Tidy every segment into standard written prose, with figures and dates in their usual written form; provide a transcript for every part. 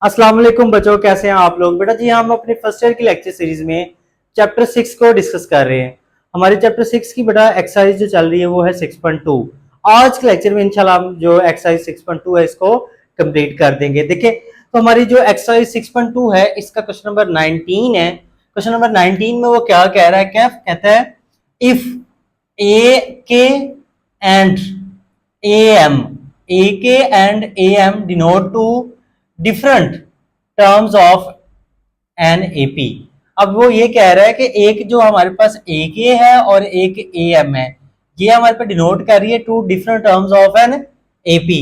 अस्सलाम वालेकुम बच्चों, कैसे हैं आप लोग। बेटा जी हम अपने फर्स्ट ईयर की लेक्चर सीरीज में चैप्टर 6 को डिस्कस कर रहे हैं। हमारे चैप्टर 6 की बेटा एक्सरसाइज जो चल रही है वो है 6.2। आज के लेक्चर में इंशाल्लाह हम जो एक्सरसाइज 6.2 है इसको कंप्लीट कर देंगे। देखिए तो हमारी जो एक्सरसाइज 6.2 है इसका क्वेश्चन नंबर 19 है। क्वेश्चन नंबर 19 में वो क्या कह रहा है, क्या कहता है, if A K and A M, A K and A M denote two different terms of an AP. अब वो ये कह रहा है कि एक जो हमारे पास ए के है और एक ए एम है, ये हमारे पास डिनोट कर रही है two different terms of an AP.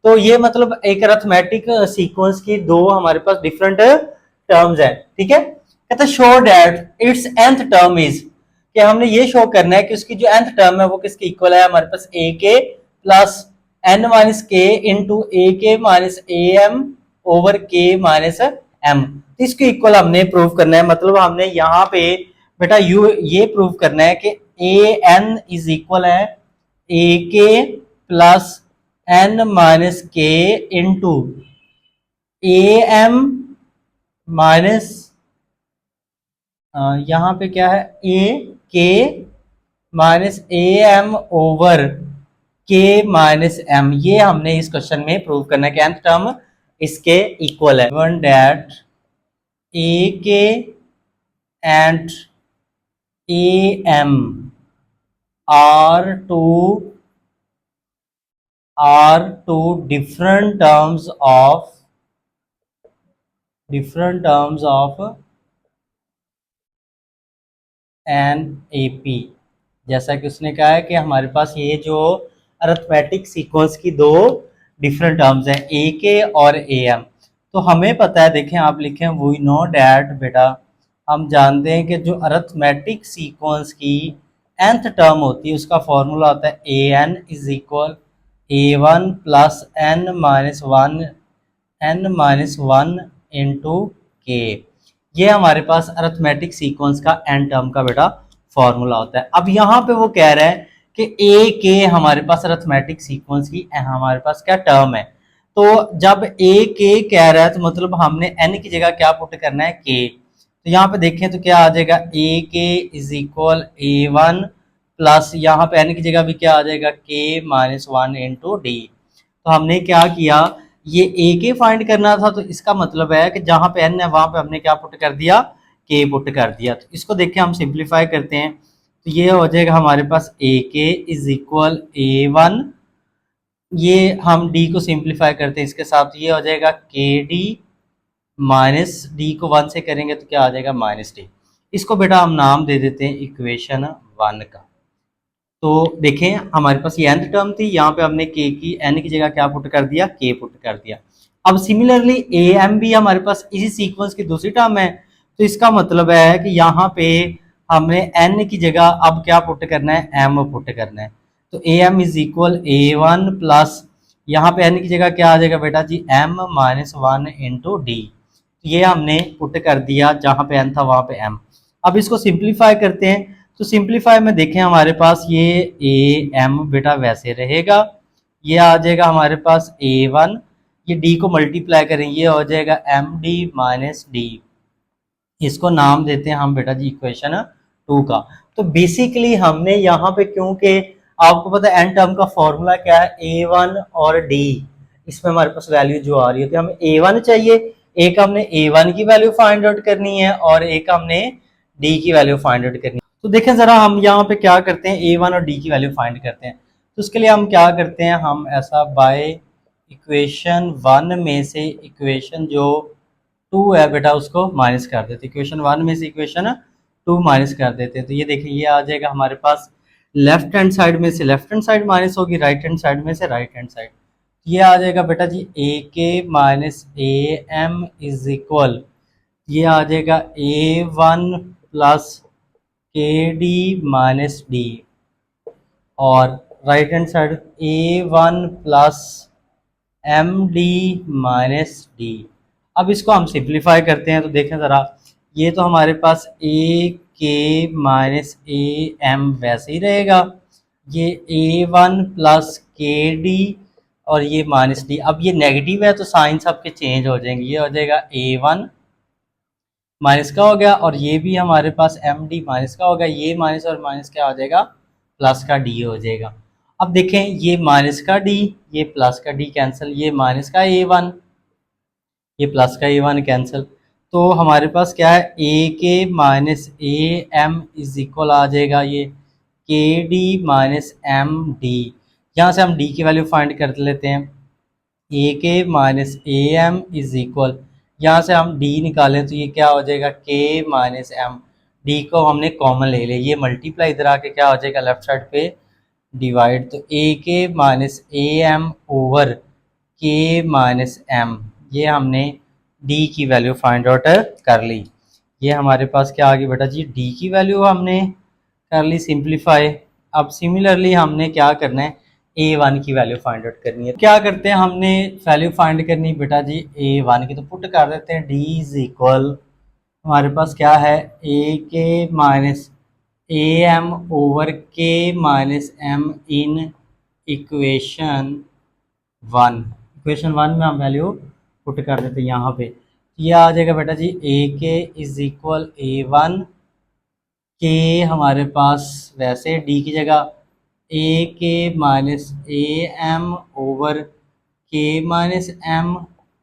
तो ये मतलब एक अरिथमेटिक सीक्वेंस की दो हमारे पास डिफरेंट टर्म्स है। ठीक है, कहता है show that it's nth term is, कि हमने ये शो करना है कि उसकी जो nth टर्म है वो किसके इक्वल है, हमारे पास ए के प्लस एन माइनस के इंटू ए के माइनस ए M over K minus M. इसको इक्वल हमने प्रूव करना है। मतलब हमने यहाँ पे बेटा यू ये प्रूव करना है कि ए एन इज इक्वल है ए के प्लस एन माइनस के इंटू ए एम माइनस, यहाँ पे क्या है, ए के माइनस ए M over K minus M. ये हमने इस क्वेश्चन में प्रूव करना है कि nth टर्म इसके इक्वल है। One that A K and A M are two different terms of an A P. जैसा कि उसने कहा है कि हमारे पास ये जो अरिथमेटिक सीक्वेंस की दो डिफरेंट टर्म्स हैं ए के और ए एम। तो हमें पता है, देखें आप लिखें वी नो डैट, बेटा हम जानते हैं कि जो अरिथमेटिक सीक्वेंस की nth टर्म होती है उसका फॉर्मूला होता है a N is equal A one plus n minus one into के। ये हमारे पास अरिथमेटिक सीक्वेंस का एन टर्म का बेटा फॉर्मूला होता है। अब यहाँ पे वो कह रहा है कि ए के हमारे पास अरिथमेटिक सीक्वेंस की हमारे पास क्या टर्म है। तो जब ए के कह रहा है तो मतलब हमने एन की जगह क्या पुट करना है, के। तो यहाँ पे देखें तो क्या आ जाएगा, ए के is equal A one plus यहाँ पे एन की जगह भी क्या आ जाएगा, के माइनस वन इंटू डी। तो हमने क्या किया, ये ए के फाइंड करना था, तो इसका मतलब है कि जहां पे एन है वहां पे हमने क्या पुट कर दिया, के पुट कर दिया। तो इसको देखें हम सिंप्लीफाई करते हैं तो ये हो जाएगा हमारे पास ए के इज इक्वल ए वन, ये हम डी को सिंप्लीफाई करते हैं इसके साथ, ये हो जाएगा के डी माइनस डी को वन से करेंगे तो क्या आ जाएगा, माइनस डी। इसको बेटा हम नाम दे देते हैं इक्वेशन वन का। तो देखें हमारे पास ये nth टर्म थी, यहाँ पे हमने के की n की जगह क्या पुट कर दिया, के पुट कर दिया। अब सिमिलरली ए एम भी हमारे पास इसी सीक्वेंस की दूसरी टर्म है, तो इसका मतलब है कि यहाँ पे हमने n की जगह अब क्या पुट करना है, m पुट करना है। तो A M is equal A one plus यहाँ पे n की जगह क्या आ जाएगा बेटा जी, m minus one into D. ये हमने पुट कर दिया, जहाँ पे n था वहाँ पे m। अब इसको सिंप्लीफाई करते हैं तो सिंप्लीफाई में देखें हमारे पास ये ए एम बेटा वैसे रहेगा, ये आ जाएगा हमारे पास ए वन, ये डी को मल्टीप्लाई करेंगे ये हो जाएगा एम डी माइनस डी। इसको नाम देते हैं हम बेटा जी इक्वेशन टू का। तो बेसिकली हमने यहाँ पे, क्योंकि आपको पता है एन टर्म का फॉर्मूला क्या है, ए वन और डी, इसमें हमारे पास वैल्यू जो आ रही है तो हमें ए वन चाहिए, एक हमने ए वन की वैल्यू फाइंड आउट करनी है और एक हमने डी की वैल्यू फाइंड आउट करनी है। तो देखें जरा हम यहाँ पे क्या करते हैं, ए वन और डी की वैल्यू फाइंड करते हैं। तो उसके लिए हम क्या करते हैं, हम ऐसा बाय इक्वेशन वन में से इक्वेशन जो टू है बेटा उसको माइनस कर देते, इक्वेशन वन में से इक्वेशन टू माइनस कर देते हैं। तो ये देखिए ये आ जाएगा हमारे पास लेफ्ट हैंड साइड में से लेफ्ट हैंड साइड माइनस होगी, राइट हैंड साइड में से राइट हैंड साइड। ये आ जाएगा बेटा जी ए के minus A M is equal, ये आ जाएगा a one plus k d minus d, और right hand side a one plus m d minus d. अब इसको हम सिंप्लीफाई करते हैं तो देखें ज़रा, ये तो हमारे पास ए के माइनस ए एम वैसे ही रहेगा, ये ए वन प्लस के डी और ये माइनस डी। अब ये नेगेटिव है तो साइन सबके चेंज हो जाएंगे, ये हो जाएगा A1 माइनस का हो गया, और ये भी हमारे पास एम डी माइनस का हो गया, ये माइनस और माइनस क्या हो जाएगा, प्लस का डी हो जाएगा। अब देखें ये माइनस का डी, ये प्लस का डी कैंसिल, ये माइनस का A1, ये प्लस का A1 कैंसिल। तो हमारे पास क्या है, ए के minus A M is equal आ जाएगा ये के डी माइनस एम डी। यहाँ से हम डी की वैल्यू फाइंड कर लेते हैं, ए के minus A M is equal, यहाँ से हम डी निकालें तो ये क्या हो जाएगा, के माइनस एम। डी को हमने कॉमन ले लिया, ये मल्टीप्लाई इधर आके क्या हो जाएगा, लेफ्ट साइड पे डिवाइड, तो ए के माइनस ए M over K minus M, ये हमने डी की वैल्यू फाइंड आउट कर ली। ये हमारे पास क्या आ गई बेटा जी, डी की वैल्यू हमने कर ली सिंप्लीफाई। अब सिमिलरली हमने क्या करना है, A1 की वैल्यू फाइंड आउट करनी है। क्या करते हैं, हमने वैल्यू फाइंड करनी बेटा जी A1 की, तो पुट कर देते हैं, D इज इक्वल हमारे पास क्या है, ए के minus A M over K minus M in equation 1। Equation 1 में हम वैल्यू पुट कर देते हैं यहाँ पे, ये आ जाएगा बेटा जी ए के इज इक्वल A1 के हमारे पास वैसे डी की जगह ए के माइनस ए M over K minus M,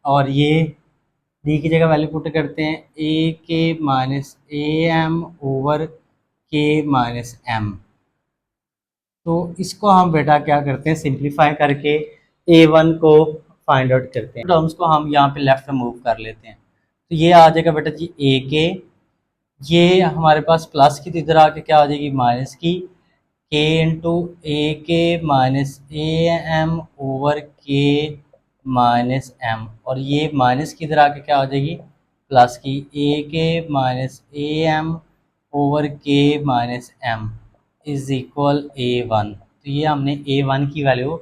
और ये डी की जगह वैल्यू पुट करते हैं ए के माइनस ए M over K minus M. तो इसको हम बेटा क्या करते हैं, सिंप्लीफाई करके A1 को फाइंड आउट करते हैं, टर्म्स को हम यहाँ पे लेफ्ट में मूव कर लेते हैं। तो ये आ जाएगा बेटा जी ए के, ये हमारे पास प्लस की, तो इधर आके क्या आ जाएगी, माइनस की, के इंटू ए के माइनस ए M over K minus M, और ये माइनस की इधर आके क्या हो जाएगी, प्लस की, ए के minus A M over K minus M is equal A1। तो ये हमने A1 की वैल्यू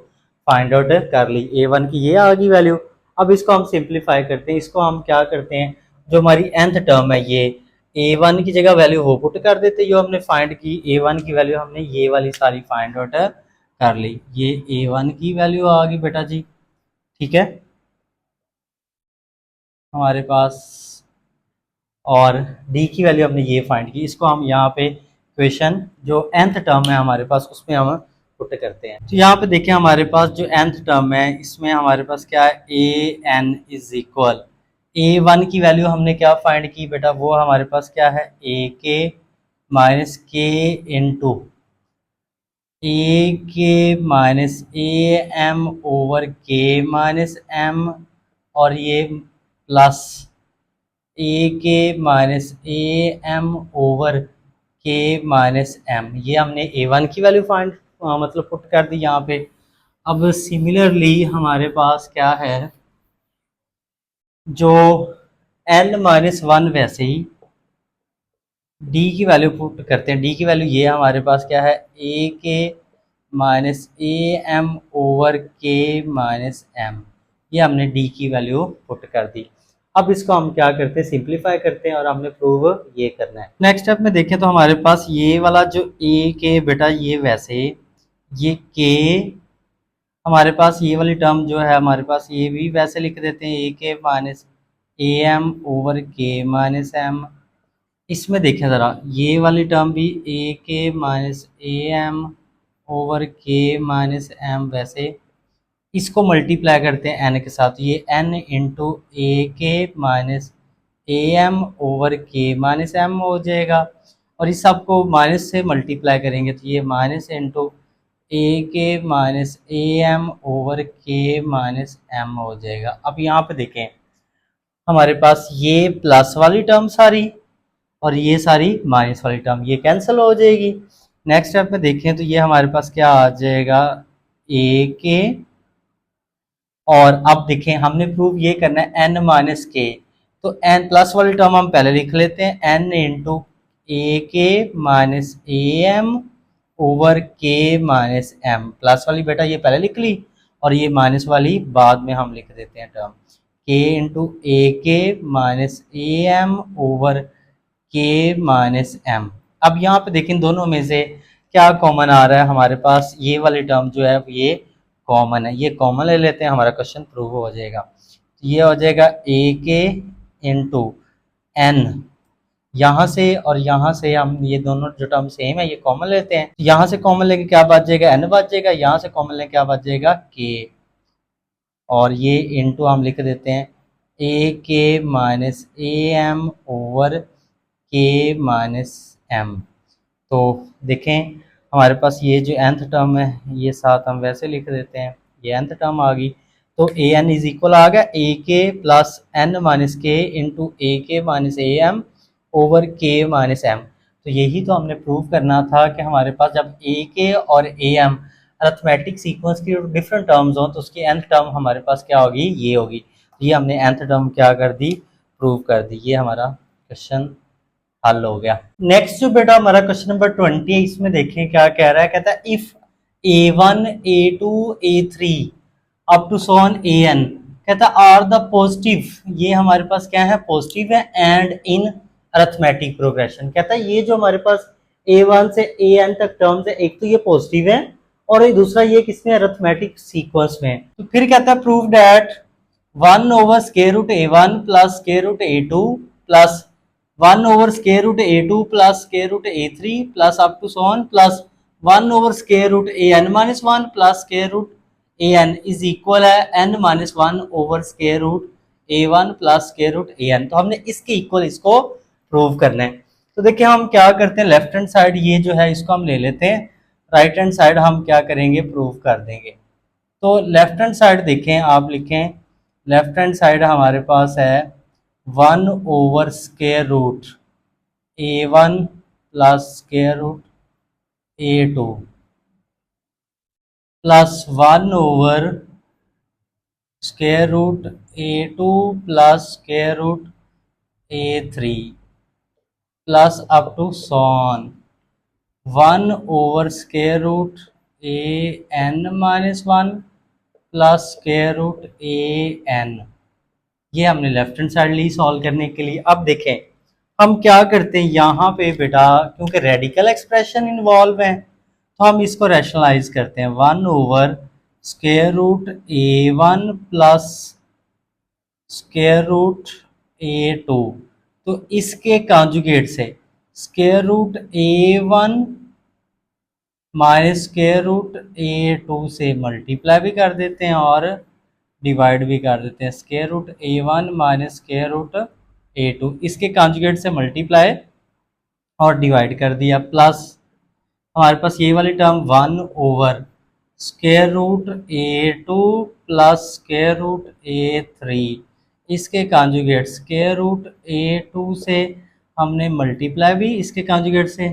फाइंड आउट कर ली, A1 की ये आ गई वैल्यू। अब इसको हम सिंप्लीफाई करते हैं, इसको हम क्या करते हैं, जो हमारी nth टर्म है ये A1 की जगह वैल्यू वो पुट कर देते, जो हमने फाइंड की A1 की वैल्यू हमने ये वाली सारी फाइंड आउट कर ली, ये A1 की वैल्यू आ गई बेटा जी, ठीक है हमारे पास, और डी की वैल्यू हमने ये फाइंड की, इसको हम यहाँ पे क्वेश्चन जो nth टर्म है हमारे पास उसमें हम पुट करते हैं। तो यहाँ पे देखें हमारे पास जो nth टर्म है इसमें हमारे पास क्या है, a N is equal A1 की वैल्यू हमने क्या फाइंड की बेटा, वो हमारे पास क्या है, ए के माइनस के इंटू ए के माइनस ए M over K minus M, और ये प्लस ए के माइनस ए M over K minus M, ये हमने A1 की वैल्यू फाइंड मतलब पुट कर दी यहाँ पे। अब सिमिलरली हमारे पास क्या है, जो n-1 वैसे ही डी की वैल्यू पुट करते हैं, डी की वैल्यू ये हमारे पास क्या है, ए के माइनस ए M over K minus M, ये हमने डी की वैल्यू पुट कर दी। अब इसको हम क्या करते हैं, सिंप्लीफाई करते हैं, और हमने प्रूव ये करना है। नेक्स्ट स्टेप में देखें तो हमारे पास ये वाला जो ए के बेटा ये वैसे, ये के हमारे पास ये वाली टर्म जो है हमारे पास ये भी वैसे लिख देते हैं, ए के माइनस ए M over K minus M. इसमें देखें ज़रा, ये वाली टर्म भी ए के माइनस ए M over K minus M, वैसे इसको मल्टीप्लाई करते हैं एन के साथ, ये एन इंटू ए के माइनस ए M over K minus M हो जाएगा, और इस सबको माइनस से मल्टीप्लाई करेंगे तो ये माइनस इंटू ए के माइनस ए M over K minus M हो जाएगा। अब यहाँ पे देखें हमारे पास ये प्लस वाली टर्म सारी और ये सारी माइनस वाली टर्म ये कैंसिल हो जाएगी। नेक्स्ट स्टेप में देखें तो ये हमारे पास क्या आ जाएगा, ए के, और अब देखें हमने प्रूव ये करना है एन माइनस के, तो एन प्लस वाली टर्म हम पहले लिख लेते हैं, एन इंटू ए के माइनस ए M over K minus M, plus वाली बेटा ये पहले लिख ली और ये माइनस वाली बाद में हम लिख देते हैं टर्म, के इंटू ए के माइनस ए M over K minus M. अब यहाँ पे देखें दोनों में से क्या कॉमन आ रहा है, हमारे पास ये वाली टर्म जो है ये कॉमन है, ये कॉमन ले लेते हैं, हमारा क्वेश्चन प्रूव हो जाएगा। तो ये हो जाएगा ए के इंटू एन, यहाँ से और यहाँ से हम ये दोनों जो टर्म सेम है ये कॉमन लेते हैं, यहाँ से कॉमन लेके क्या बच जाएगा, एन बच जाएगा, यहाँ से कॉमन लेके क्या बच जाएगा, के, और ये इंटू हम लिख देते हैं ए के माइनस ए M over K minus M. तो देखें हमारे पास ये जो nth टर्म है ये साथ हम वैसे लिख देते हैं, ये nth टर्म आ गई, तो ए एन इज इक्वल आ गया ए के प्लस एन माइनस के इंटू ए के माइनस ए M over K minus M. तो यही तो हमने प्रूव करना था कि हमारे पास जब ए के और ए एम अरिथमेटिक सीक्वेंस की डिफरेंट टर्म्स हों तो उसकी nth टर्म हमारे पास क्या होगी, ये होगी। तो ये हमने nth टर्म क्या कर दी, प्रूव कर दी। ये हमारा क्वेश्चन हल हो गया। नेक्स्ट जो बेटा हमारा क्वेश्चन नंबर 20 है, इसमें देखें क्या कह रहा है, कहता है if a1 a2 a3 up to so on an, कहता है आर द पॉजिटिव, ये हमारे पास क्या है, पॉजिटिव है, एंड इन अरिथमेटिक प्रोग्रेशन। कहता है ये जो हमारे पास a1 से an तक टर्म्स है, एक तो ये पॉजिटिव है और एक दूसरा ये किसमें, अरिथमेटिक सीक्वेंस में। तो फिर कहता है prove that 1 over square root a1 plus square root a2 plus 1 over square root a2 plus square root a3 plus up to so on plus 1 over square root an minus 1 plus square root an is equal है n minus 1 over square root a1 plus square root an। तो हमने इसके equal इसको prove करना है। तो देखिए हम क्या करते हैं, लेफ्ट हैंड साइड ये जो है इसको हम ले लेते हैं, राइट हैंड साइड हम क्या करेंगे, प्रूव कर देंगे। तो लेफ्ट हैंड साइड देखें, आप लिखें लेफ्ट हैंड साइड हमारे पास है 1 over square root a1 plus square root a2 plus 1 over square root a2 plus square root a3 plus up to so on 1 over square root an minus 1 plus square root an। ये हमने left hand side ली solve करने के लिए। अब देखें हम क्या करते हैं, यहाँ पे बेटा क्योंकि रेडिकल एक्सप्रेशन इन्वॉल्व है तो हम इसको रैशनलाइज करते हैं, 1 over square root a1 plus square root a2, तो इसके कॉन्जुगेट से square root a1 minus square root a2 से मल्टीप्लाई भी कर देते हैं और डिवाइड भी कर देते हैं, square root a1 minus square root a2, इसके कॉन्जुगेट से मल्टीप्लाई और डिवाइड कर दिया, प्लस हमारे पास ये वाली term 1 over square root a2 plus square root a3, इसके कॉन्जुगेट स्क्वायर रूट a2 से हमने मल्टीप्लाई भी इसके कॉन्जुगेट से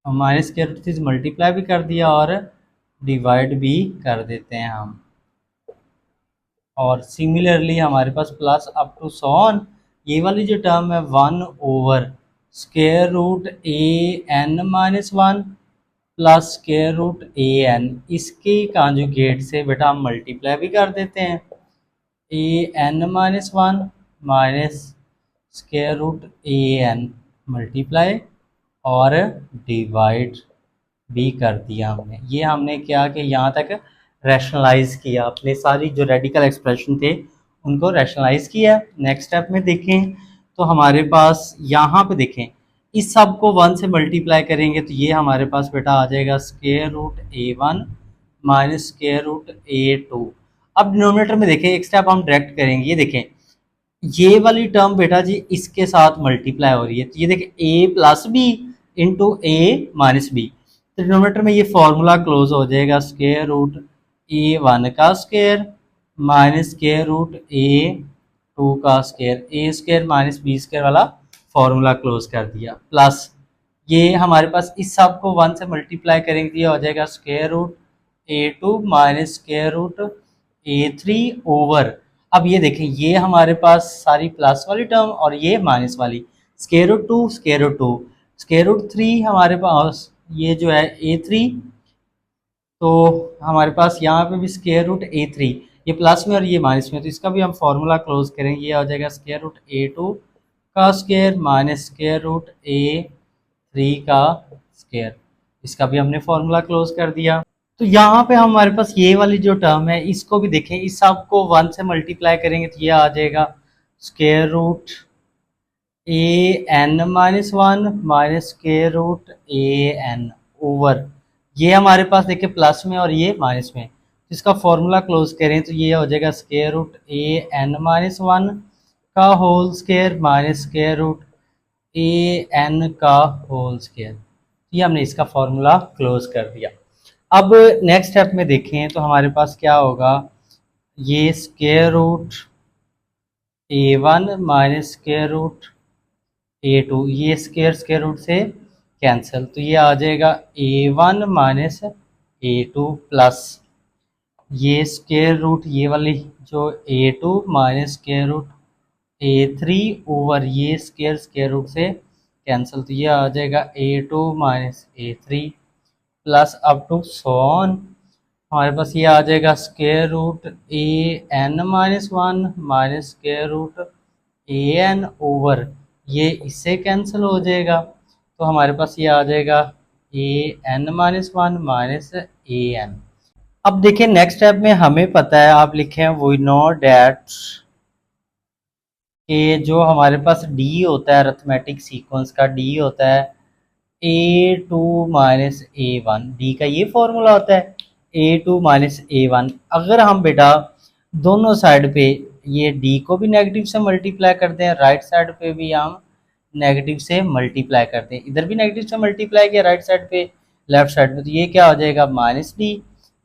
माइनस स्क्वायर रूट से मल्टीप्लाई भी कर दिया और डिवाइड भी कर देते हैं हम। और सिमिलरली हमारे पास प्लस अप टू सॉन ये वाली जो टर्म है 1 over square root an minus 1 plus square root an, इसके कॉन्जुगेट से बेटा हम मल्टीप्लाई भी कर देते हैं, an minus 1 minus square root an multiply और डिवाइड भी कर दिया हमने। ये हमने क्या कि यहाँ तक रैशनलाइज किया, अपने सारी जो रेडिकल एक्सप्रेशन थे उनको रैशनलाइज किया। नेक्स्ट स्टेप में देखें तो हमारे पास यहाँ पे देखें इस सब को 1 से मल्टीप्लाई करेंगे तो ये हमारे पास बेटा आ जाएगा square root a1 minus square root a2। अब डिनोमिनेटर में देखें एक स्टेप हम डायरेक्ट करेंगे, ये देखें ये वाली टर्म बेटा जी इसके साथ मल्टीप्लाई हो रही है, तो ये देखें a plus B into a minus B, तो डिनोमिनेटर में ये फॉर्मूला क्लोज हो जाएगा, स्क्वायर रूट a1 का square minus square root a2 का square, a square minus B square वाला फॉर्मूला क्लोज कर दिया, प्लस ये हमारे पास इस सब को 1 से मल्टीप्लाई करेंगे तो ये हो जाएगा square root a2 minus square root a3 over, अब ये देखें ये हमारे पास सारी प्लस वाली टर्म और ये माइनस वाली, square root 2 square root 2 square root 3 हमारे पास ये जो है a3, तो हमारे पास यहाँ पे भी स्क्वायर रूट a3, ये प्लस में और ये माइनस में, तो इसका भी हम फॉर्मूला क्लोज करेंगे, ये हो जाएगा स्क्वायर रूट a2 का square minus square root a3 का स्क्वायर, इसका भी हमने फॉर्मूला क्लोज कर दिया। तो यहाँ पे हमारे पास ये वाली जो टर्म है इसको भी देखें, इस सब को 1 से मल्टीप्लाई करेंगे तो ये आ जाएगा square root A N minus one minus square root A n over, ये हमारे पास देखिए प्लस में और ये माइनस में, इसका फॉर्मूला क्लोज करें तो ये हो जाएगा square root A N minus one का whole square minus square root ए एन का होल स्क्वायर। ये हमने इसका फॉर्मूला क्लोज कर दिया। अब नेक्स्ट स्टेप में देखें तो हमारे पास क्या होगा, ये स्क्वायर रूट ए वन माइनस स्क्वायर रूट ए टू, ये स्क्वायर स्क्वायर रूट से कैंसिल, तो ये आ जाएगा a one minus a two plus ये स्क्वायर रूट ये वाली जो a two minus square root A three over ये स्क्वायर स्क्वायर रूट से कैंसिल, तो ये आ जाएगा a two minus a three plus up to so on, हमारे पास ये आ जाएगा square root A N minus one minus square root A n over ये इससे कैंसिल हो जाएगा, तो हमारे पास ये आ जाएगा A N minus one minus A N. अब देखिए नेक्स्ट स्टेप में हमें पता है, आप लिखे हैं वी नो डैट कि जो हमारे पास डी होता है अरिथमेटिक सीक्वेंस का, डी होता है a two minus a one, d का ये फॉर्मूला होता है a two minus a one. अगर हम बेटा दोनों साइड पे ये डी को भी नेगेटिव से मल्टीप्लाई करते हैं, राइट साइड पे भी हम नेगेटिव से मल्टीप्लाई करते हैं, इधर भी नेगेटिव से मल्टीप्लाई किया राइट साइड पे लेफ्ट साइड पे, तो ये क्या हो जाएगा माइनस डी,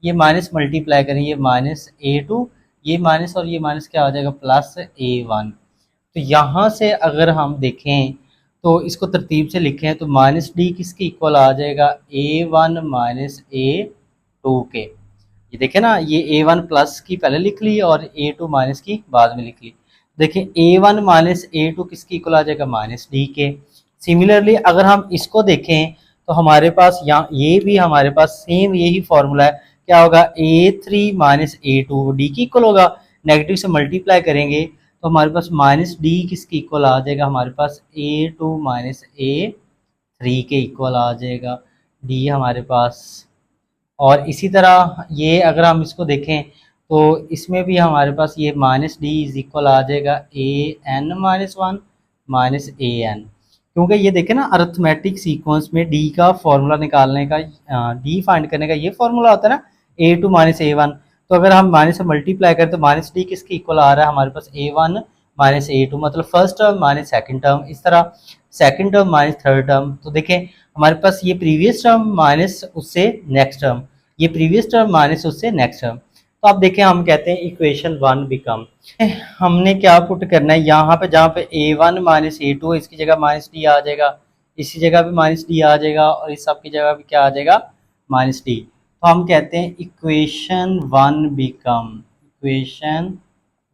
ये माइनस मल्टीप्लाई करें ये माइनस ए टू, ये माइनस और ये माइनस क्या हो जाएगा प्लस ए वन। तो यहाँ से अगर हम देखें तो इसको तरतीब से लिखें तो माइनस डी किसके इक्वल आ जाएगा a one minus a to के, ये देखें ना, ये ए वन प्लस की पहले लिख ली और ए टू माइनस की बाद में लिख ली, देखिए ए वन माइनस ए टू किसकी इक्वल आ जाएगा माइनस डी के। सिमिलरली अगर हम इसको देखें तो हमारे पास यहाँ ये भी हमारे पास सेम यही फॉर्मूला है, क्या होगा a three minus a two d की इक्वल होगा, नेगेटिव से मल्टीप्लाई करेंगे तो हमारे पास माइनस डी किसकी इक्वल आ जाएगा, हमारे पास a two minus a three के इक्वल आ जाएगा डी हमारे पास। और इसी तरह ये अगर हम इसको देखें तो इसमें भी हमारे पास ये माइनस डी इज इक्वल आ जाएगा A N minus one minus A N, क्योंकि ये देखें ना अरिथमेटिक सीक्वेंस में डी का फॉर्मूला निकालने का, डी फाइंड करने का ये फॉर्मूला होता है ना ए टू माइनस ए वन, तो अगर हम माइनस से मल्टीप्लाई करें तो माइनस डी किसके इक्वल आ रहा है हमारे पास ए वन माइनस ए टू, मतलब first term minus second term, इस तरह second term minus third term, तो देखें हमारे पास ये प्रीवियस टर्म माइनस उससे नेक्स्ट टर्म, ये प्रीवियस टर्म माइनस उससे नेक्स्ट टर्म, तो आप देखें हम कहते हैं इक्वेशन वन बिकम, हमने क्या पुट करना है यहाँ पे, जहाँ पे ए वन माइनस ए टू इसकी जगह माइनस डी आ जाएगा, इसी जगह भी माइनस डी आ जाएगा और इस सब की जगह भी क्या आ जाएगा माइनस डी, तो हम कहते हैं equation one become, equation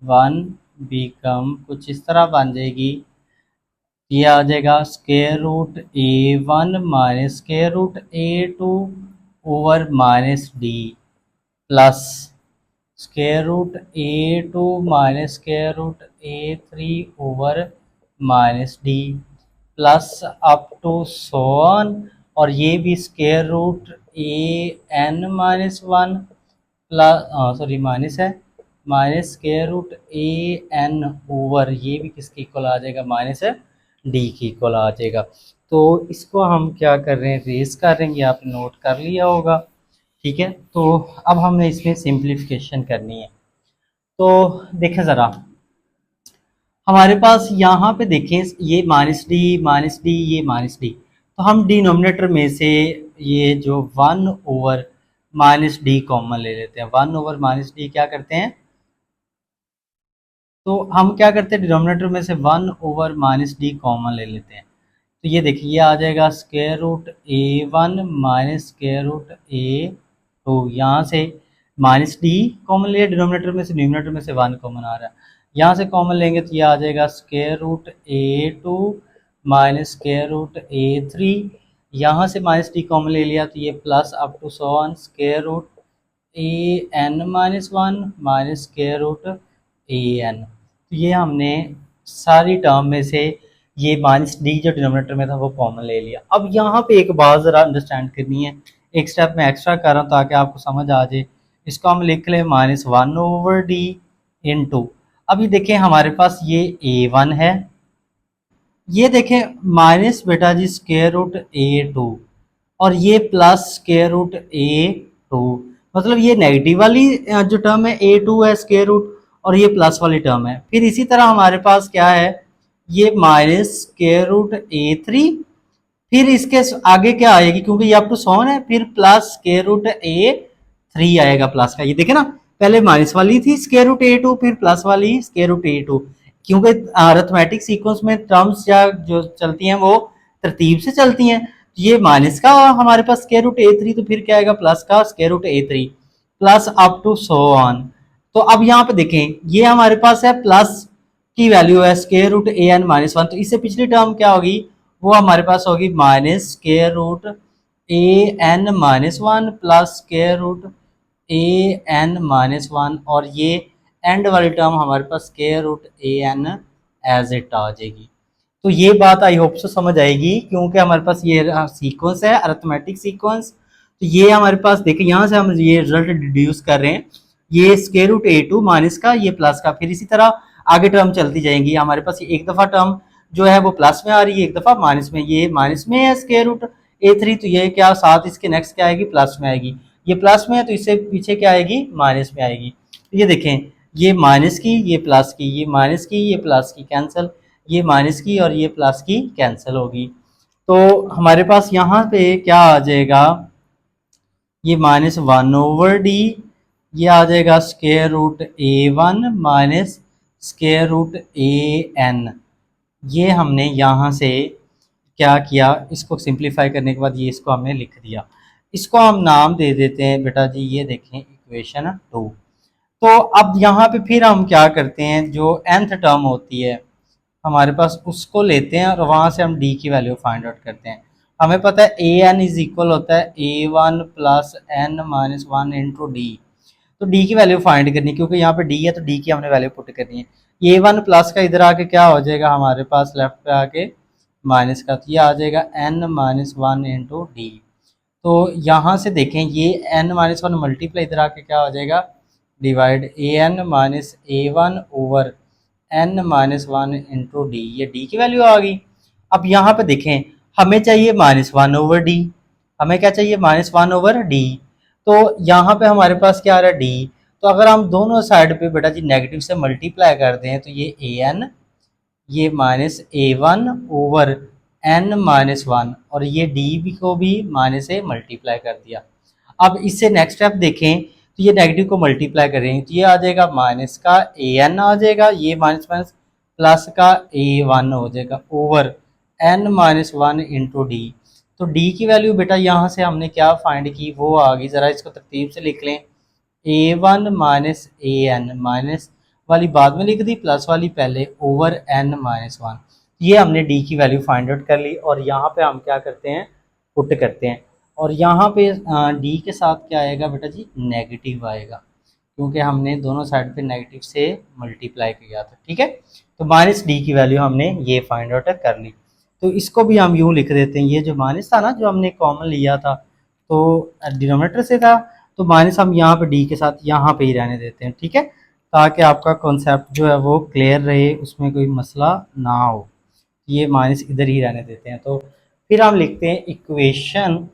one become कुछ इस तरह बन जाएगी, ये आ जाएगा square root A one minus square root A two over minus d plus square root A two minus square root A three over minus d plus up to so on, और ये भी square root A N minus one plus sorry minus है minus square root ए n over ये भी किसकी equal आ जाएगा minus D की इक्वल आ जाएगा। तो इसको हम क्या कर रहे हैं रेस कर रहे हैं, ये आपने नोट कर लिया होगा, ठीक है। तो अब हमने इसमें सिंप्लीफिकेशन करनी है, तो देखें ज़रा हमारे पास यहाँ पे देखें ये माइनस डी ये माइनस डी, तो हम डिनोमिनेटर में से ये जो one over minus D common ले लेते हैं, वन ओवर माइनस डी क्या करते हैं, तो हम क्या करते हैं डिनोमिनेटर में से one over minus D common ले लेते हैं, तो ये देखिए ये आ जाएगा स्क्वायर रूट ए वन माइनस स्क्वायर रूट ए टू, यहाँ से माइनस डी कॉमन लिया डिनोमिनेटर में से, न्यूमिनेटर में से वन कॉमन आ रहा है, यहाँ से कॉमन लेंगे तो ये आ जाएगा स्क्वायर रूट ए टू माइनस स्क्वायर रूट ए थ्री, यहाँ से माइनस डी कॉमन ले लिया तो ये plus up to so on square root A N minus one minus square root A N, तो ये हमने सारी टर्म में से ये माइनस डी जो डिनोमिनेटर में था वो कॉमन ले लिया। अब यहाँ पे एक बात ज़रा अंडरस्टैंड करनी है, एक स्टेप में एक्स्ट्रा कर रहा हूँ ताकि आपको समझ आ जाए। इसको हम लिख लें -1/d इंटू, अभी देखें हमारे पास ये a1 है, ये देखें माइनस बेटा जी स्क्वायर रूट a2, और ये प्लस स्क्वायर रूट a2, मतलब ये नेगेटिव वाली जो टर्म है a2 है स्क्वायर रूट, और ये प्लस वाली टर्म है। फिर इसी तरह हमारे पास क्या है, ये माइनस स्क्वायर रूट a3, फिर इसके आगे क्या आएगी क्योंकि ये अप टू 100 है, फिर प्लस स्क्वायर रूट a3 आएगा प्लस का, ये देखे ना पहले माइनस वाली थी स्क्वायर रूट a2, फिर प्लस वाली स्क्वायर रूट a2, क्योंकि अरिथमेटिक सीक्वेंस में टर्म्स या जो चलती हैं वो तरतीब से चलती हैं। ये माइनस का हमारे पास स्क्वायर रूट a3, तो फिर क्या आएगा प्लस का square root a3 plus up to so on. तो अब यहाँ पे देखें ये हमारे पास है प्लस की वैल्यू है स्क्वायर रूट an-1, तो इससे पिछली टर्म क्या होगी, वो हमारे पास होगी minus square root an-1 plus square root an-1, और ये एंड वाली टर्म हमारे पास square root an as it आ जाएगी। तो ये बात आई होप से समझ आएगी, क्योंकि हमारे पास ये सीक्वेंस है अरिथमेटिक सीक्वेंस। तो ये हमारे पास देखिए यहाँ से हम ये रिजल्ट डिड्यूस कर रहे हैं, ये स्क्वायर रूट a2 माइनस का, ये प्लस का, फिर इसी तरह आगे टर्म चलती जाएंगी। हमारे पास ये एक दफ़ा टर्म जो है वो प्लस में आ रही है, एक दफ़ा माइनस में, ये माइनस में है स्क्वायर रूट a3, तो ये क्या साथ इसके नेक्स्ट क्या आएगी प्लस में आएगी, ये प्लस में है तो इससे पीछे क्या आएगी माइनस में आएगी। तो ये देखें ये माइनस की, ये प्लस की, ये माइनस की, ये प्लस की कैंसिल, ये माइनस की और ये प्लस की कैंसिल होगी। तो हमारे पास यहाँ पे क्या आ जाएगा, ये -1/d, ये आ जाएगा square root a1 minus square root an। ये हमने यहाँ से क्या किया, इसको सिंप्लीफाई करने के बाद ये इसको हमने लिख दिया। इसको हम नाम दे देते हैं बेटा जी, ये देखें इक्वेशन 2। तो अब यहाँ पे फिर हम क्या करते हैं, जो nth टर्म होती है हमारे पास उसको लेते हैं और वहाँ से हम d की वैल्यू फाइंड आउट करते हैं। हमें पता है an इज इक्वल होता है a1 plus n-1 into D. तो d की वैल्यू फाइंड करनी, क्योंकि यहाँ पे d है तो d की हमने वैल्यू पुट करनी है। a1 प्लस का इधर आके क्या हो जाएगा हमारे पास लेफ्ट पे आके माइनस का, तो ये आ जाएगा n-1 इंटू डी। तो यहाँ से देखें ये n-1 मल्टीप्लाई इधर आके क्या हो जाएगा divide an minus a1 over n-1 into D, ये d की वैल्यू आ गई। अब यहाँ पे देखें हमें चाहिए -1/d, हमें क्या चाहिए -1/d। तो यहाँ पे हमारे पास क्या आ रहा है d, तो अगर हम दोनों साइड पे बेटा जी नेगेटिव से मल्टीप्लाई कर दें तो ये an, ये -a1 ओवर n-1, और ये d को भी माइनस से मल्टीप्लाई कर दिया। अब इससे नेक्स्ट स्टेप देखें तो ये नेगेटिव को मल्टीप्लाई करेंगे तो ये आ जाएगा माइनस का an आ जाएगा, ये माइनस माइनस प्लस का a1 हो जाएगा ओवर n-1 इंटू डी। तो d की वैल्यू बेटा यहाँ से हमने क्या फाइंड की वो आ गई, ज़रा इसको तरतीब से लिख लें, a1 माइनस an, माइनस वाली बाद में लिख दी प्लस वाली पहले, ओवर n-1। ये हमने d की वैल्यू फाइंड आउट कर ली, और यहाँ पे हम क्या करते हैं पुट करते हैं, और यहाँ पे डी के साथ क्या आएगा बेटा जी नेगेटिव आएगा, क्योंकि हमने दोनों साइड पे नेगेटिव से मल्टीप्लाई किया था। ठीक है, तो माइनस डी की वैल्यू हमने ये फाइंड आउट कर ली। तो इसको भी हम यूँ लिख देते हैं, ये जो माइनस था ना जो हमने कॉमन लिया था तो डिनोमिनेटर से था, तो माइनस हम यहाँ पे डी के साथ यहाँ पे ही रहने देते हैं। ठीक है, ताकि आपका कॉन्सेप्ट जो है वो क्लियर रहे, उसमें कोई मसला ना हो, ये माइनस इधर ही रहने देते हैं। तो फिर हम लिखते हैं इक्वेशन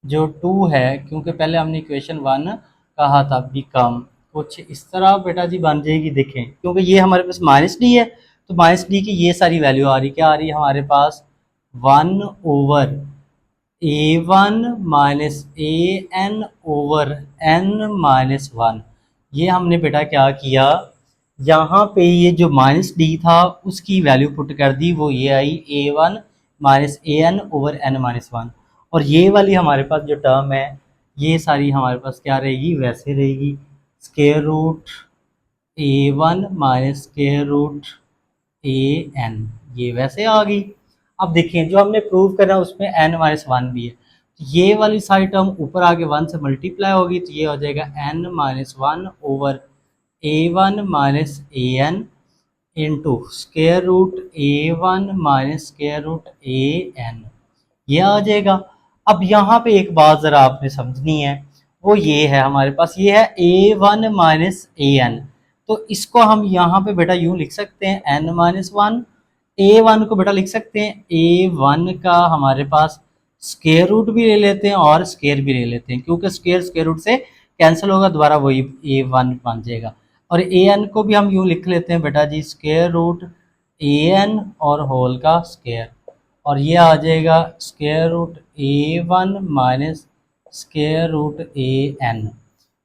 जो 2 है, क्योंकि पहले हमने इक्वेशन 1 कहा था बिकम, कुछ इस तरह बेटा जी बन जाएगी। देखें क्योंकि ये हमारे पास माइनस डी है, तो माइनस डी की ये सारी वैल्यू आ रही, क्या आ रही है हमारे पास 1 over a1 minus an over n-1। ये हमने बेटा क्या किया, यहाँ पे ये जो माइनस डी था उसकी वैल्यू पुट कर दी, वो ये आई a1 minus an over n-1, और ये वाली हमारे पास जो टर्म है ये सारी हमारे पास क्या रहेगी वैसे रहेगी, square root a1 minus square root an, ये वैसे आ गई। अब देखें जो हमने प्रूव करा उसमें n-1 भी है, तो ये वाली सारी टर्म ऊपर आके 1 से मल्टीप्लाई होगी, तो ये हो जाएगा n-1 over a1 minus an into square root a1 minus square root an, ये आ जाएगा। अब यहाँ पे एक बात ज़रा आपने समझनी है, वो ये है, हमारे पास ये है a1 माइनस ए एन। तो इसको हम यहाँ पे बेटा यूँ लिख सकते हैं n माइनस वन। ए वन को बेटा लिख सकते हैं ए वन का हमारे पास स्केयर रूट भी ले लेते हैं और स्केयर भी ले लेते हैं, क्योंकि स्केयर स्केयर रूट से कैंसिल होगा, दोबारा वही ए वन बन जाएगा। और ए एन को भी हम यूँ लिख लेते हैं बेटा जी स्केयर रूट ए एन और होल का स्केयर, और ये आ जाएगा square root A one minus square root A N.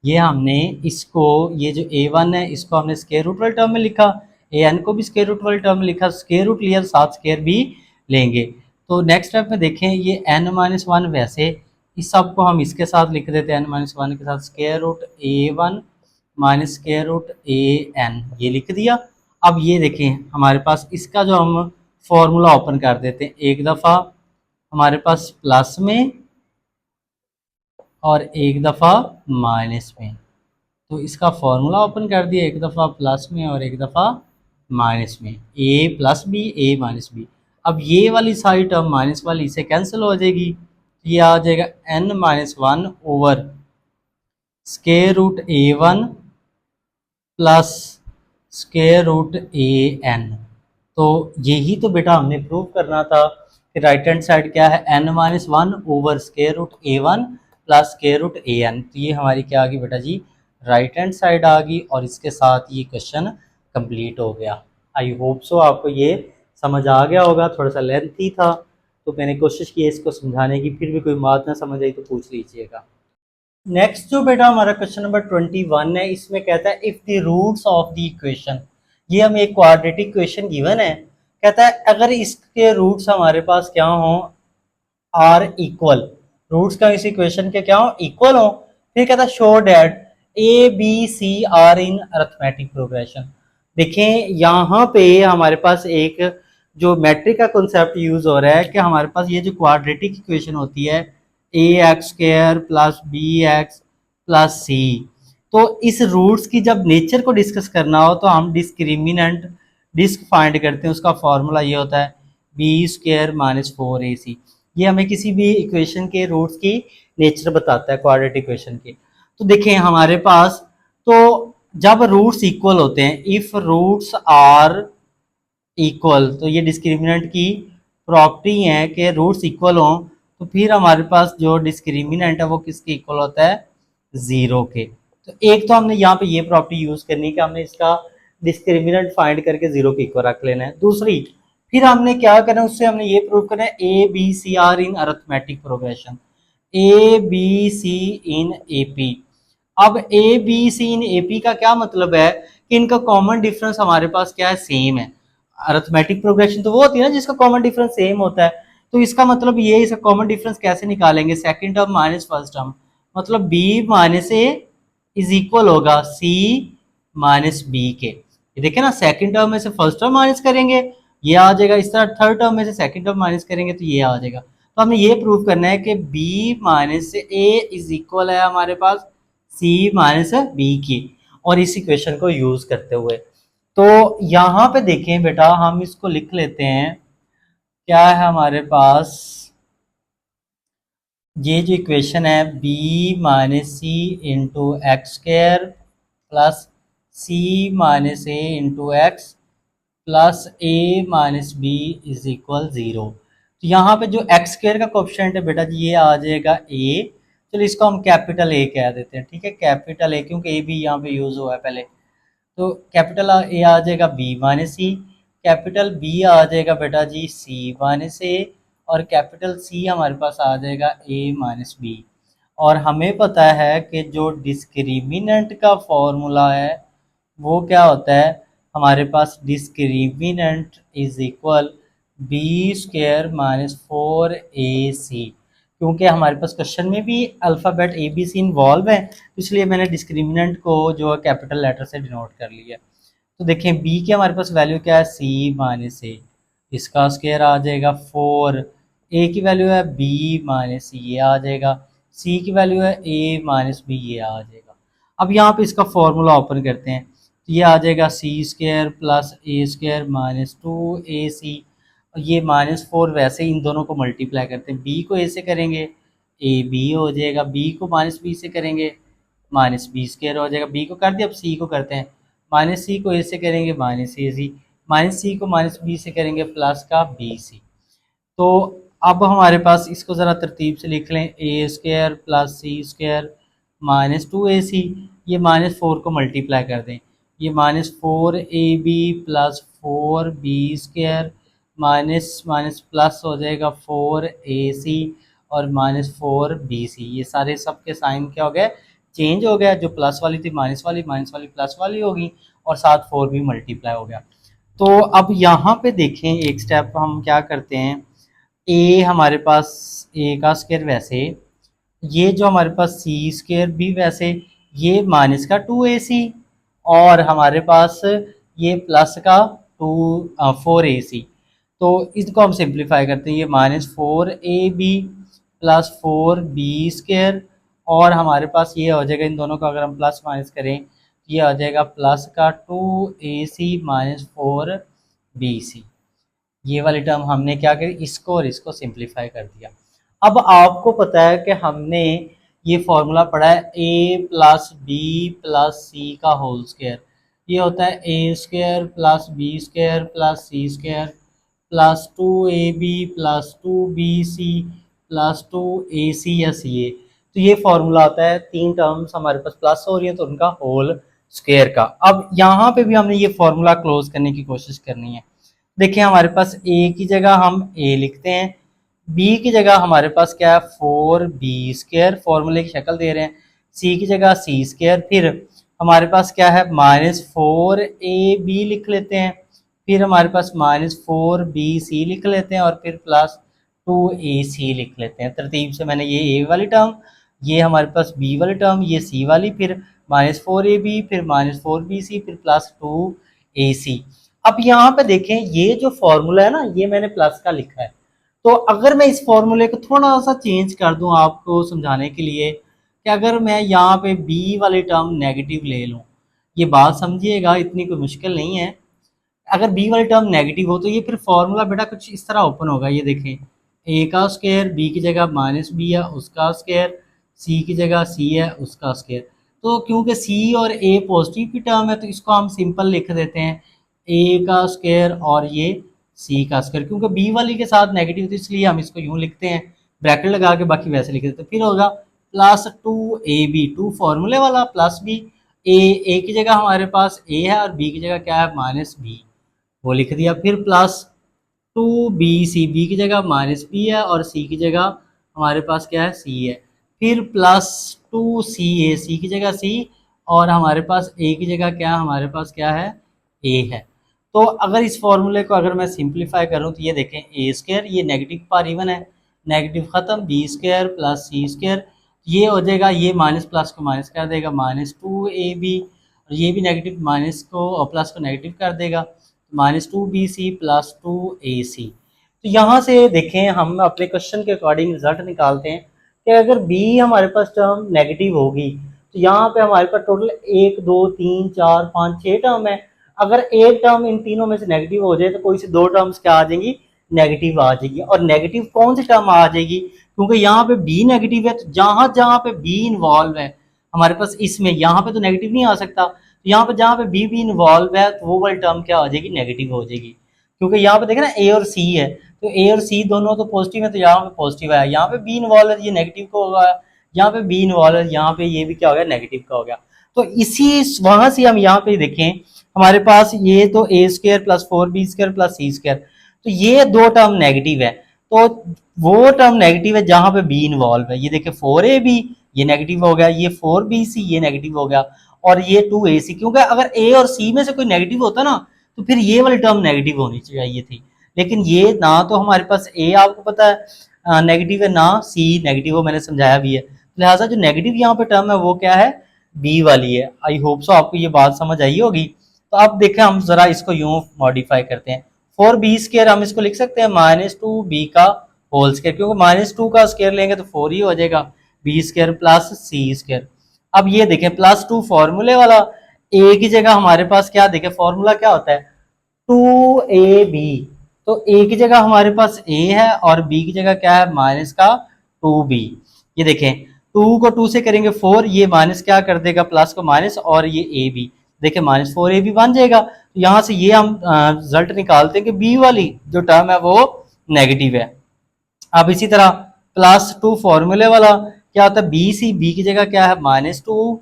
ये हमने इसको, ये जो ए वन है इसको हमने स्केयर रूट वाले टर्म में लिखा, ए एन को भी स्केयर रूट वाले टर्म में लिखा, स्केयर रूट लिया साथ स्केयर भी लेंगे। तो नेक्स्ट स्टेप में देखें, ये एन माइनस वन, वैसे इस सब को हम इसके साथ लिख देते हैं एन माइनस वन के साथ square root A one minus square root A N, ये लिख दिया। अब ये देखें हमारे पास इसका जो हम फॉर्मूला ओपन कर देते हैं, एक दफ़ा हमारे पास प्लस में और एक दफ़ा माइनस में। तो इसका फॉर्मूला ओपन कर दिया, एक दफ़ा प्लस में और एक दफ़ा माइनस में, ए प्लस बी ए माइनस बी। अब ये वाली सारी टर्म माइनस वाली इसे कैंसिल हो जाएगी, ये आ जाएगा n minus one over square root A one plus square root A N. तो यही तो बेटा हमने प्रूव करना था कि राइट हैंड साइड क्या है, n minus one over square root A one plus square root A N. तो ये हमारी क्या आ गई बेटा जी, राइट हैंड साइड आ गई, और इसके साथ ये क्वेश्चन कंप्लीट हो गया। आई होप सो आपको ये समझ आ गया होगा, थोड़ा सा लेंथी था तो मैंने कोशिश की इसको समझाने की, फिर भी कोई बात ना समझ आई तो पूछ लीजिएगा। नेक्स्ट जो बेटा हमारा क्वेश्चन नंबर 21 है, इसमें कहता है if the roots of the equation, ये हमें एक क्वाड्रेटिक इक्वेशन गिवन है, कहता है अगर इसके रूट्स हमारे पास क्या हो, आर इक्वल, रूट्स का इस इक्वेशन के क्या हो, इक्वल हो। फिर कहता है show that A B C are in arithmetic progression. देखें यहाँ पे हमारे पास एक जो मैट्रिक का कॉन्सेप्ट यूज हो रहा है कि हमारे पास ये जो क्वाड्रेटिक इक्वेशन होती है a x square plus b x plus c, तो इस रूट्स की जब नेचर को डिस्कस करना हो तो हम डिस्क्रिमिनेंट डिस्क फाइंड करते हैं, उसका फॉर्मूला ये होता है B square minus four a C. ये हमें किसी भी इक्वेशन के रूट्स की नेचर बताता है क्वाड्रेटिक इक्वेशन की। तो देखें हमारे पास, तो जब रूट्स इक्वल होते हैं, इफ रूट्स आर इक्वल, तो ये डिस्क्रिमिनेंट की प्रॉपर्टी है कि रूट्स इक्वल हों, तो फिर हमारे पास जो डिस्क्रिमिनेंट है वो किसके इक्वल होता है, ज़ीरो के। तो एक तो हमने यहाँ पे ये प्रॉपर्टी यूज़ करनी है कि हमने इसका डिस्क्रिमिनेंट फाइंड करके ज़ीरो के इक्वल रख लेना है। दूसरी, फिर हमने क्या करना है, उससे हमने ये प्रूव करना है A B C are in arithmetic progression, A B C in A P. अब A B C in A P का क्या मतलब है कि इनका कॉमन डिफरेंस हमारे पास क्या है, सेम है। अरिथमेटिक प्रोग्रेशन तो वो होती है ना जिसका कॉमन डिफरेंस सेम होता है। तो इसका मतलब ये, इसका कॉमन डिफरेंस कैसे निकालेंगे, second term minus first term, मतलब b minus A is equal होगा सी माइनस बी के। ये देखे ना, सेकंड टर्म में से फर्स्ट टर्म माइनस करेंगे ये आ जाएगा, इस तरह थर्ड टर्म में से सेकंड टर्म माइनस करेंगे तो ये आ जाएगा। तो हमने ये प्रूव करना है कि B minus A is equal है हमारे पास सी माइनस बी की, और इस इक्वेशन को यूज करते हुए। तो यहाँ पे देखें बेटा, हम इसको लिख लेते हैं, क्या है हमारे पास, ये जो इक्वेशन है B minus C into X square plus C minus A into X plus A minus B is equal zero. तो यहाँ पे जो एक्स स्क्र का कोएफिशिएंट है बेटा जी ये आ जाएगा ए, चलो इसको हम कैपिटल ए कह देते हैं, ठीक है, कैपिटल ए, क्योंकि ए भी यहाँ पे यूज़ हुआ है पहले। तो कैपिटल ए आ जाएगा बी माइनस सी, कैपिटल बी आ जाएगा बेटा जी सी माइनस ए, और कैपिटल सी हमारे पास आ जाएगा ए माइनस बी। और हमें पता है कि जो डिस्क्रिमिनेंट का फॉर्मूला है वो क्या होता है, हमारे पास discriminant is equal b square minus four a c. क्योंकि हमारे पास क्वेश्चन में भी alphabet a B c involve है, इसलिए मैंने डिस्क्रिमिनेंट को जो है कैपिटल लेटर से डिनोट कर लिया। तो देखें बी की हमारे पास वैल्यू क्या है, सी माइनस ए, इसका स्क्वायर आ जाएगा फोर, ए की वैल्यू है बी माइनस ये आ जाएगा, सी की वैल्यू है ए माइनस बी ये आ जाएगा। अब यहाँ पे इसका फॉर्मूला ओपन करते हैं, तो ये आ जाएगा सी स्क्वायर प्लस ए स्क्वायर माइनस टू ए सी, ये माइनस फोर, वैसे इन दोनों को मल्टीप्लाई करते हैं, बी को ए से करेंगे ए बी हो जाएगा, बी को माइनस बी से करेंगे माइनस बी स्क्वायर हो जाएगा, बी को कर दिया, अब सी को करते हैं, माइनस सी को ए से करेंगे माइनस ए सी, माइनस सी को माइनस बी से करेंगे प्लस का बी सी। तो अब हमारे पास इसको ज़रा तरतीब से लिख लें, A square plus C square minus two A C, ये माइनस फोर को मल्टीप्लाई कर दें, ये minus four A B plus four B square minus minus plus हो जाएगा फोर ए सी और माइनस फोर बी सी, ये सारे सब के साइन क्या हो गए, चेंज हो गया, जो प्लस वाली थी माइनस वाली प्लस वाली होगी और साथ फोर भी मल्टीप्लाई हो गया। तो अब यहाँ पे देखें एक स्टेप हम क्या करते हैं, ए हमारे पास ए का स्क्वायर वैसे, ये जो हमारे पास सी स्क्वायर भी वैसे, ये माइनस का टू ए सी और हमारे पास ये प्लस का टू फोर ए सी। तो इसको हम सिंप्लीफाई करते हैं, ये minus four A B plus four B square और हमारे पास ये हो जाएगा, इन दोनों को अगर हम प्लस माइनस करें ये आ जाएगा प्लस का टू ए C minus four B C. ये वाली टर्म हमने क्या करी, इसको और इसको सिंप्लीफाई कर दिया। अब आपको पता है कि हमने ये फॉर्मूला पढ़ा है ए प्लस बी प्लस सी का होल स्क्वायर, ये होता है a square plus b square plus C square plus two A B plus two B c plus two A c या सी ए। तो ये फॉर्मूला होता है, तीन टर्म्स हमारे पास प्लस हो रही है तो उनका होल स्क्वायर का। अब यहाँ पे भी हमने ये फॉर्मूला क्लोज करने की कोशिश करनी है। देखिए हमारे पास ए की जगह हम ए लिखते हैं, बी की जगह हमारे पास क्या है फोर बी स्क्वायर, फॉर्मूले की शक्ल दे रहे हैं, सी की जगह सी स्क्वायर, फिर हमारे पास क्या है माइनस फोर ए बी लिख लेते हैं, फिर हमारे पास माइनस फोर बी सी लिख लेते हैं और फिर प्लस टू ए सी लिख लेते हैं। तरतीब से मैंने ये ए वाली टर्म, ये हमारे पास बी वाली टर्म, ये सी वाली, फिर माइनस फोर ए बी, फिर माइनस फोर बी सी, फिर प्लस टू ए सी। अब यहाँ पे देखें ये जो फॉर्मूला है ना, ये मैंने प्लस का लिखा है, तो अगर मैं इस फॉर्मूले को थोड़ा सा चेंज कर दूं आपको समझाने के लिए, कि अगर मैं यहाँ पे बी वाली टर्म नेगेटिव ले लूँ, ये बात समझिएगा इतनी कोई मुश्किल नहीं है, अगर बी वाली टर्म नेगेटिव हो तो ये फिर फॉर्मूला बेटा कुछ इस तरह ओपन होगा, ये देखें ए का स्क्वायर, बी की जगह माइनस बी है उसका स्क्वायर, सी की जगह सी है उसका स्क्वायर। तो क्योंकि सी और ए पॉजिटिव की टर्म है तो इसको हम सिंपल लिख देते हैं ए का स्क्वायर और ये सी का स्क्वायर, क्योंकि बी वाली के साथ नेगेटिव तो इसलिए हम इसको यूं लिखते हैं ब्रैकेट लगा के, बाकी वैसे लिख देते हैं। फिर होगा प्लस टू ए बी, टू फॉर्मूले वाला प्लस बी, ए की जगह हमारे पास ए है और बी की जगह क्या है माइनस बी, वो लिख दिया, फिर plus two B C, B की जगह माइनस बी है और सी की जगह हमारे पास क्या है सी है, फिर प्लस टू सी ए, सी की जगह सी और हमारे पास ए की जगह क्या, हमारे पास क्या है ए है। तो अगर इस फॉर्मूले को अगर मैं सिंप्लीफाई करूं तो ये देखें ए स्क्वायर, ये नेगेटिव पर इवन है, नेगेटिव ख़त्म, बी स्क्वायर प्लस सी स्क्वायर, ये हो जाएगा, ये माइनस प्लस को माइनस कर देगा माइनस टू ए बी, और ये भी नेगेटिव माइनस को और प्लस को नेगेटिव कर देगा minus two B c plus two ए सी। तो यहाँ से देखें हम अपने क्वेश्चन के अकॉर्डिंग रिजल्ट निकालते हैं कि अगर बी हमारे पास टर्म नेगेटिव होगी तो यहाँ पे हमारे पास टोटल एक दो तीन चार पाँच छः टर्म है, अगर एक टर्म इन तीनों में से नेगेटिव हो जाए तो कोई सी दो टर्म्स क्या आ जाएंगी, नेगेटिव आ जाएगी। और नेगेटिव कौन सी टर्म आ जाएगी, क्योंकि यहाँ पे बी नेगेटिव है तो जहाँ जहाँ पे बी इन्वॉल्व है हमारे पास इसमें, यहाँ पे तो नेगेटिव नहीं आ सकता, तो यहाँ पे जहाँ पे बी इन्वॉल्व है तो वो वाली टर्म क्या हो जाएगी, नेगेटिव हो जाएगी। क्योंकि यहाँ पे देखें ना ए और सी है, तो ए और सी दोनों तो पॉजिटिव है तो यहाँ पे पॉजिटिव है, यहाँ पे बी इन्वॉल्व है ये नेगेटिव का होगा, यहाँ पे बी इन्वॉल्व है यहाँ पे ये भी क्या हो गया, नेगेटिव का हो गया। तो इसी वहां से हम यहाँ पे देखें हमारे पास ये तो a square plus four B square plus C square, तो ये दो टर्म नेगेटिव है, तो वो टर्म नेगेटिव है जहां पे बी इन्वॉल्व है, ये देखिए फोर ए बी ये नेगेटिव हो गया, ये फोर बी सी ये नेगेटिव हो गया और ये टू ए सी, क्योंकि अगर ए और सी में से कोई नेगेटिव होता ना तो फिर ये वाली टर्म नेगेटिव होनी चाहिए थी, लेकिन ये ना तो हमारे पास ए आपको पता है नेगेटिव है ना सी नेगेटिव हो, मैंने समझाया भी है, लिहाजा जो नेगेटिव यहाँ पे टर्म है वो क्या है, बी वाली है। आई होप सो आपको ये बात समझ आई होगी। तो अब देखें हम जरा इसको यूं मॉडिफाई करते हैं, फोर बी स्क्वायर हम इसको लिख सकते हैं माइनस टू बी का होल स्क्वायर, क्योंकि माइनस टू का स्क्वायर लेंगे तो फोर ही हो जाएगा, बी स्क्वायर प्लस सी स्क्वायर। अब ये देखें प्लस टू फॉर्मूले वाला, ए की जगह हमारे पास क्या देखें फॉर्मूला क्या होता है, टू ए बी, तो ए की जगह हमारे पास ए है और बी की जगह क्या है माइनस का टू बी, ये देखें, 2 को 2 से करेंगे 4, ये माइनस क्या कर देगा, प्लस को माइनस, और ये ए बी, देखिए माइनस 4 ए बी बन जाएगा। तो यहाँ से ये हम रिजल्ट निकालते हैं कि बी वाली जो टर्म है वो नेगेटिव है। अब इसी तरह +2 फॉर्मूले वाला क्या होता है, बी सी, बी की जगह क्या है -2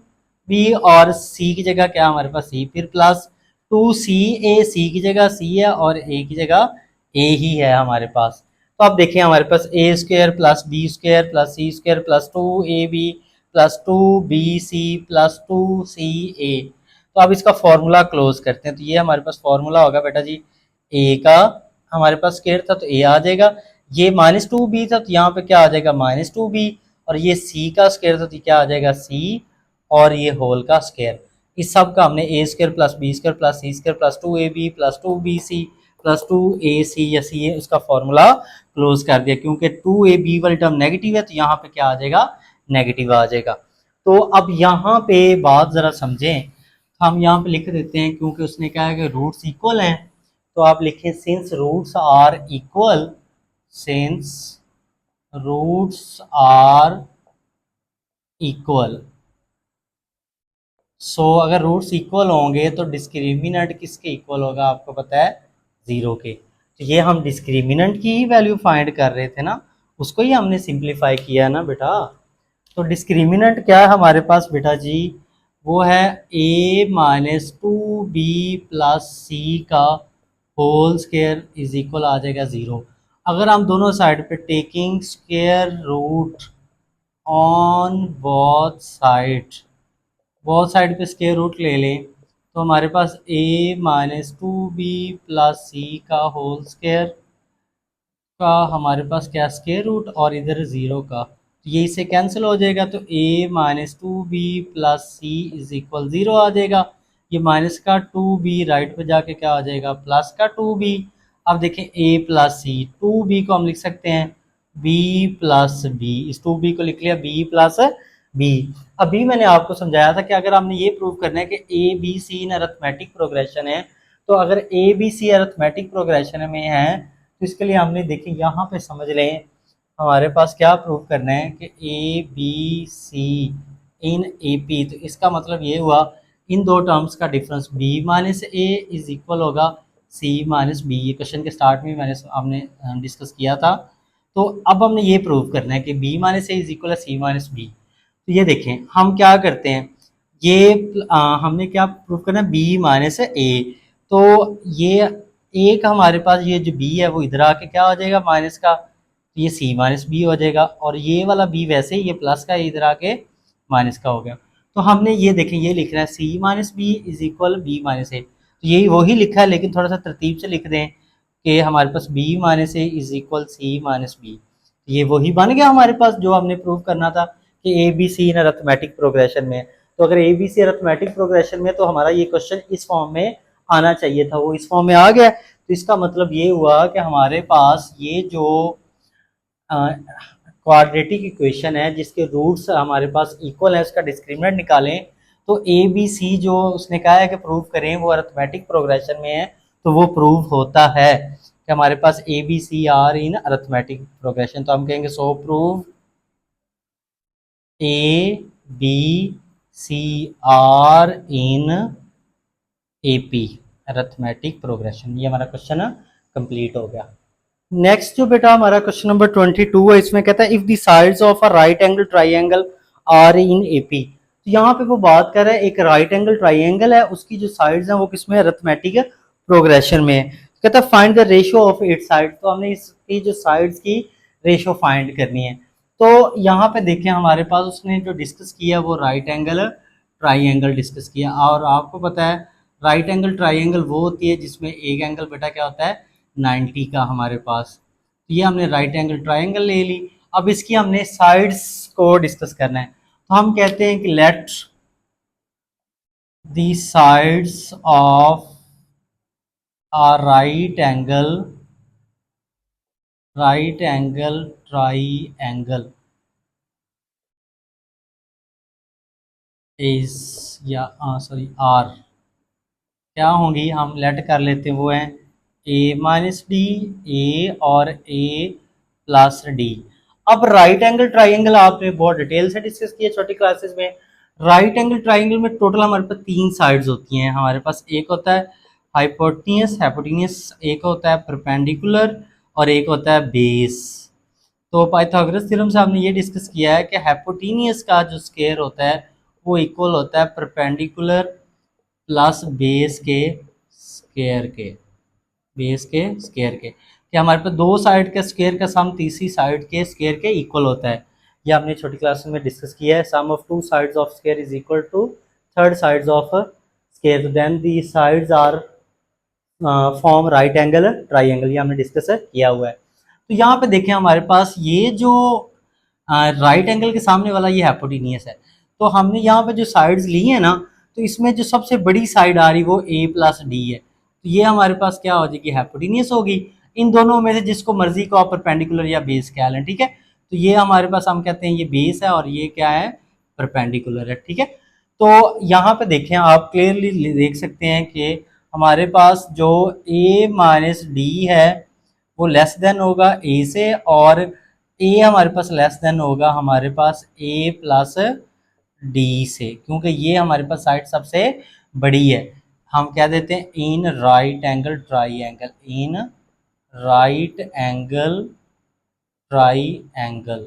बी, और सी की जगह क्या हमारे पास सी, फिर +2 सी की जगह सी है और ए की जगह ए ही है हमारे पास। तो अब देखिए हमारे पास a square plus b square plus C square plus 2ab plus 2bc plus 2ca। तो अब इसका फॉर्मूला क्लोज करते हैं। तो ये हमारे पास फॉर्मूला होगा बेटा जी, ए का हमारे पास स्क्वायर था तो ए आ जाएगा, ये -2b था तो यहाँ पे क्या आ जाएगा -2b, और ये c का स्क्वायर था तो क्या आ जाएगा c, और ये होल का स्क्वायर। इस सब का हमने a square plus b square plus C square plus 2ab plus 2bc plus 2ac या सी ए, उसका फॉर्मूला क्लोज कर दिया, क्योंकि 2ab वाली टर्म नेगेटिव है तो यहाँ पे क्या आ जाएगा, नेगेटिव आ जाएगा। तो अब यहाँ पे बात जरा समझें, हम यहाँ पे लिख देते हैं, क्योंकि उसने कहा है कि रूट्स इक्वल हैं, तो आप लिखें since roots are equal, since roots are equal, so अगर रूट्स इक्वल होंगे तो डिस्क्रिमिनेंट किसके इक्वल होगा, आपको पता है 0 के। तो ये हम डिस्क्रिमिनेंट की ही वैल्यू फाइंड कर रहे थे ना, उसको ही हमने सिंप्लीफाई किया ना बेटा। तो डिस्क्रिमिनेंट क्या है हमारे पास बेटा जी, वो है a -2b प्लस सी का होल स्क्वायर इज इक्वल आ जाएगा 0। अगर हम दोनों साइड पे taking square root on both side पे स्क्वायर रूट ले लें, तो हमारे पास a -2b प्लस सी का होल स्क्वायर का हमारे पास क्या स्क्वायर रूट, और इधर 0 का, तो ये इससे कैंसिल हो जाएगा, तो a -2b plus C is equal 0 आ जाएगा। ये माइनस का 2b राइट पे जाके क्या आ जाएगा, प्लस का 2b। अब देखें a प्लस सी, 2b को हम लिख सकते हैं b प्लस बी, इस 2b को लिख लिया b प्लस बी। अभी मैंने आपको समझाया था कि अगर हमने ये प्रूव करना है कि A B C in arithmetic progression है, तो अगर A B C arithmetic progression में है तो इसके लिए हमने देखिए यहाँ पे समझ लें, हमारे पास क्या प्रूव करना है कि A B C in A P, तो इसका मतलब ये हुआ इन दो टर्म्स का difference b minus A is equal होगा c माइनस बी। ये क्वेश्चन के स्टार्ट में मैंने हमने डिस्कस किया था। तो अब हमने ये प्रूव करना है कि b minus A is equal है c माइनस बी। तो ये देखें हम क्या करते हैं, ये हमने क्या प्रूव करना है, b माइनस ए, तो ये एक हमारे पास ये जो b है वो इधर आके क्या हो जाएगा माइनस का, तो ये c माइनस बी हो जाएगा, और ये वाला b वैसे ही ये प्लस का इधर आके माइनस का हो गया। तो हमने ये देखें ये लिख रहा है c minus B is equal B minus A, तो यही वही लिखा है लेकिन थोड़ा सा तरतीब से लिख दें कि हमारे पास b minus A is equal C minus B. ये वही बन गया हमारे पास जो हमने प्रूव करना था कि A B C in arithmetic progression में। तो अगर A B C arithmetic progression में, तो हमारा ये क्वेश्चन इस फॉर्म में आना चाहिए था, वो इस फॉर्म में आ गया। तो इसका मतलब ये हुआ कि हमारे पास ये जो क्वाड्रेटिक इक्वेशन है जिसके रूट्स हमारे पास इक्वल है, उसका डिस्क्रिमिनेंट निकालें, तो ए बी सी जो उसने कहा है कि प्रूव करें वो अरिथमेटिक प्रोग्रेशन में है, तो वो प्रूव होता है कि हमारे पास A B C are in arithmetic progression. तो हम कहेंगे so prove A B C are in A P arithmetic progression. ये हमारा क्वेश्चन कंप्लीट हो गया। नेक्स्ट जो बेटा हमारा क्वेश्चन नंबर 22 है, इसमें कहता है if the sides of a right angle triangle are in AP. तो यहाँ पे वो बात कर रहा है एक राइट एंगल ट्राइंगल है, उसकी जो साइड्स हैं वो किसमें, अरिथमेटिक प्रोग्रेशन में है। कहता है find the ratio of its side, तो हमने इसकी जो साइड्स की रेशियो फाइंड करनी है। तो यहाँ पे देखें हमारे पास उसने जो डिस्कस किया वो राइट एंगल ट्राइंगल डिस्कस किया, और आपको पता है राइट एंगल ट्राइंगल वो होती है जिसमें एक एंगल बेटा क्या होता है 90 का हमारे पास। तो ये हमने राइट एंगल ट्राइंगल ले ली। अब इसकी हमने साइड्स को डिस्कस करना है, तो हम कहते हैं कि let the sides of a right angle triangle is या सॉरी आर क्या होंगी, हम लेट कर लेते हैं वो है ए माइनस डी, ए और ए प्लस डी। अब राइट एंगल ट्राइंगल आपने बहुत डिटेल से डिस्कस किया छोटी क्लासेस में। राइट एंगल ट्राइंगल में टोटल हमारे पास 3 साइड्स होती हैं। हमारे पास एक होता है हाइपोटेन्यूस, एक होता है परपेंडिकुलर और एक होता है बेस। तो पाइथागोरस थ्योरम से हमने ये डिस्कस किया है कि हाइपोटेन्यूस का जो स्क्वायर होता है वो इक्वल होता है परपेंडिकुलर प्लस बेस के स्क्वायर के, कि हमारे पास दो साइड के स्क्वायर का सम तीसरी साइड के स्क्वायर के इक्वल होता है। ये हमने छोटी क्लास में डिस्कस किया है। Sum of two sides of square is equal to third sides of square, then the sides are form right angle triangle. ये हमने डिस्कस किया हुआ है। तो यहाँ पे देखें हमारे पास ये जो राइट एंगल के सामने वाला ये हाइपोटेन्यूस है। तो हमने यहाँ पे जो साइड्स ली है ना, तो इसमें जो सबसे बड़ी साइड आ रही वो a प्लस डी है। तो ये हमारे पास क्या हो जाएगी, हाइपोटेन्यूस होगी। इन दोनों में से जिसको मर्जी को आप परपेंडिकुलर या बेस कह लें, ठीक है। तो ये हमारे पास हम कहते हैं ये बेस है और ये क्या है, परपेंडिकुलर है, ठीक है। तो यहाँ पे देखें आप क्लियरली देख सकते हैं कि हमारे पास जो a माइनस डी है वो लेस देन होगा a से, और a हमारे पास लेस देन होगा हमारे पास a प्लस डी से, क्योंकि ये हमारे पास साइड सबसे बड़ी है। हम क्या देते हैं, in right angle triangle, in right angle triangle.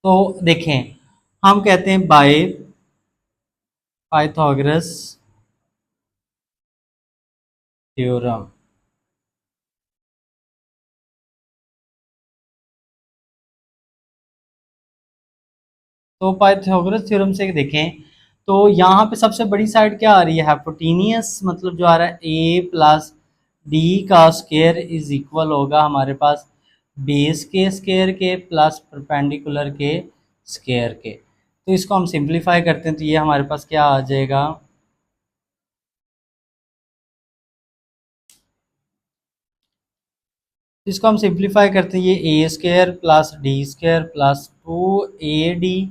तो देखें हम कहते हैं बाय पाइथागोरस थ्योरम। तो पाइथागोरस थ्योरम से देखें तो यहाँ पे सबसे बड़ी साइड क्या आ रही है, हाइपोटेनियस, मतलब जो आ रहा है ए प्लस डी का स्क्वायर इज इक्वल होगा हमारे पास बेस के स्क्वायर के प्लस परपेंडिकुलर के स्क्वायर के। तो इसको हम सिंप्लीफाई करते हैं तो ये हमारे पास क्या आ जाएगा, इसको हम सिंप्लीफाई करते हैं, ये A square plus D square plus 2ad,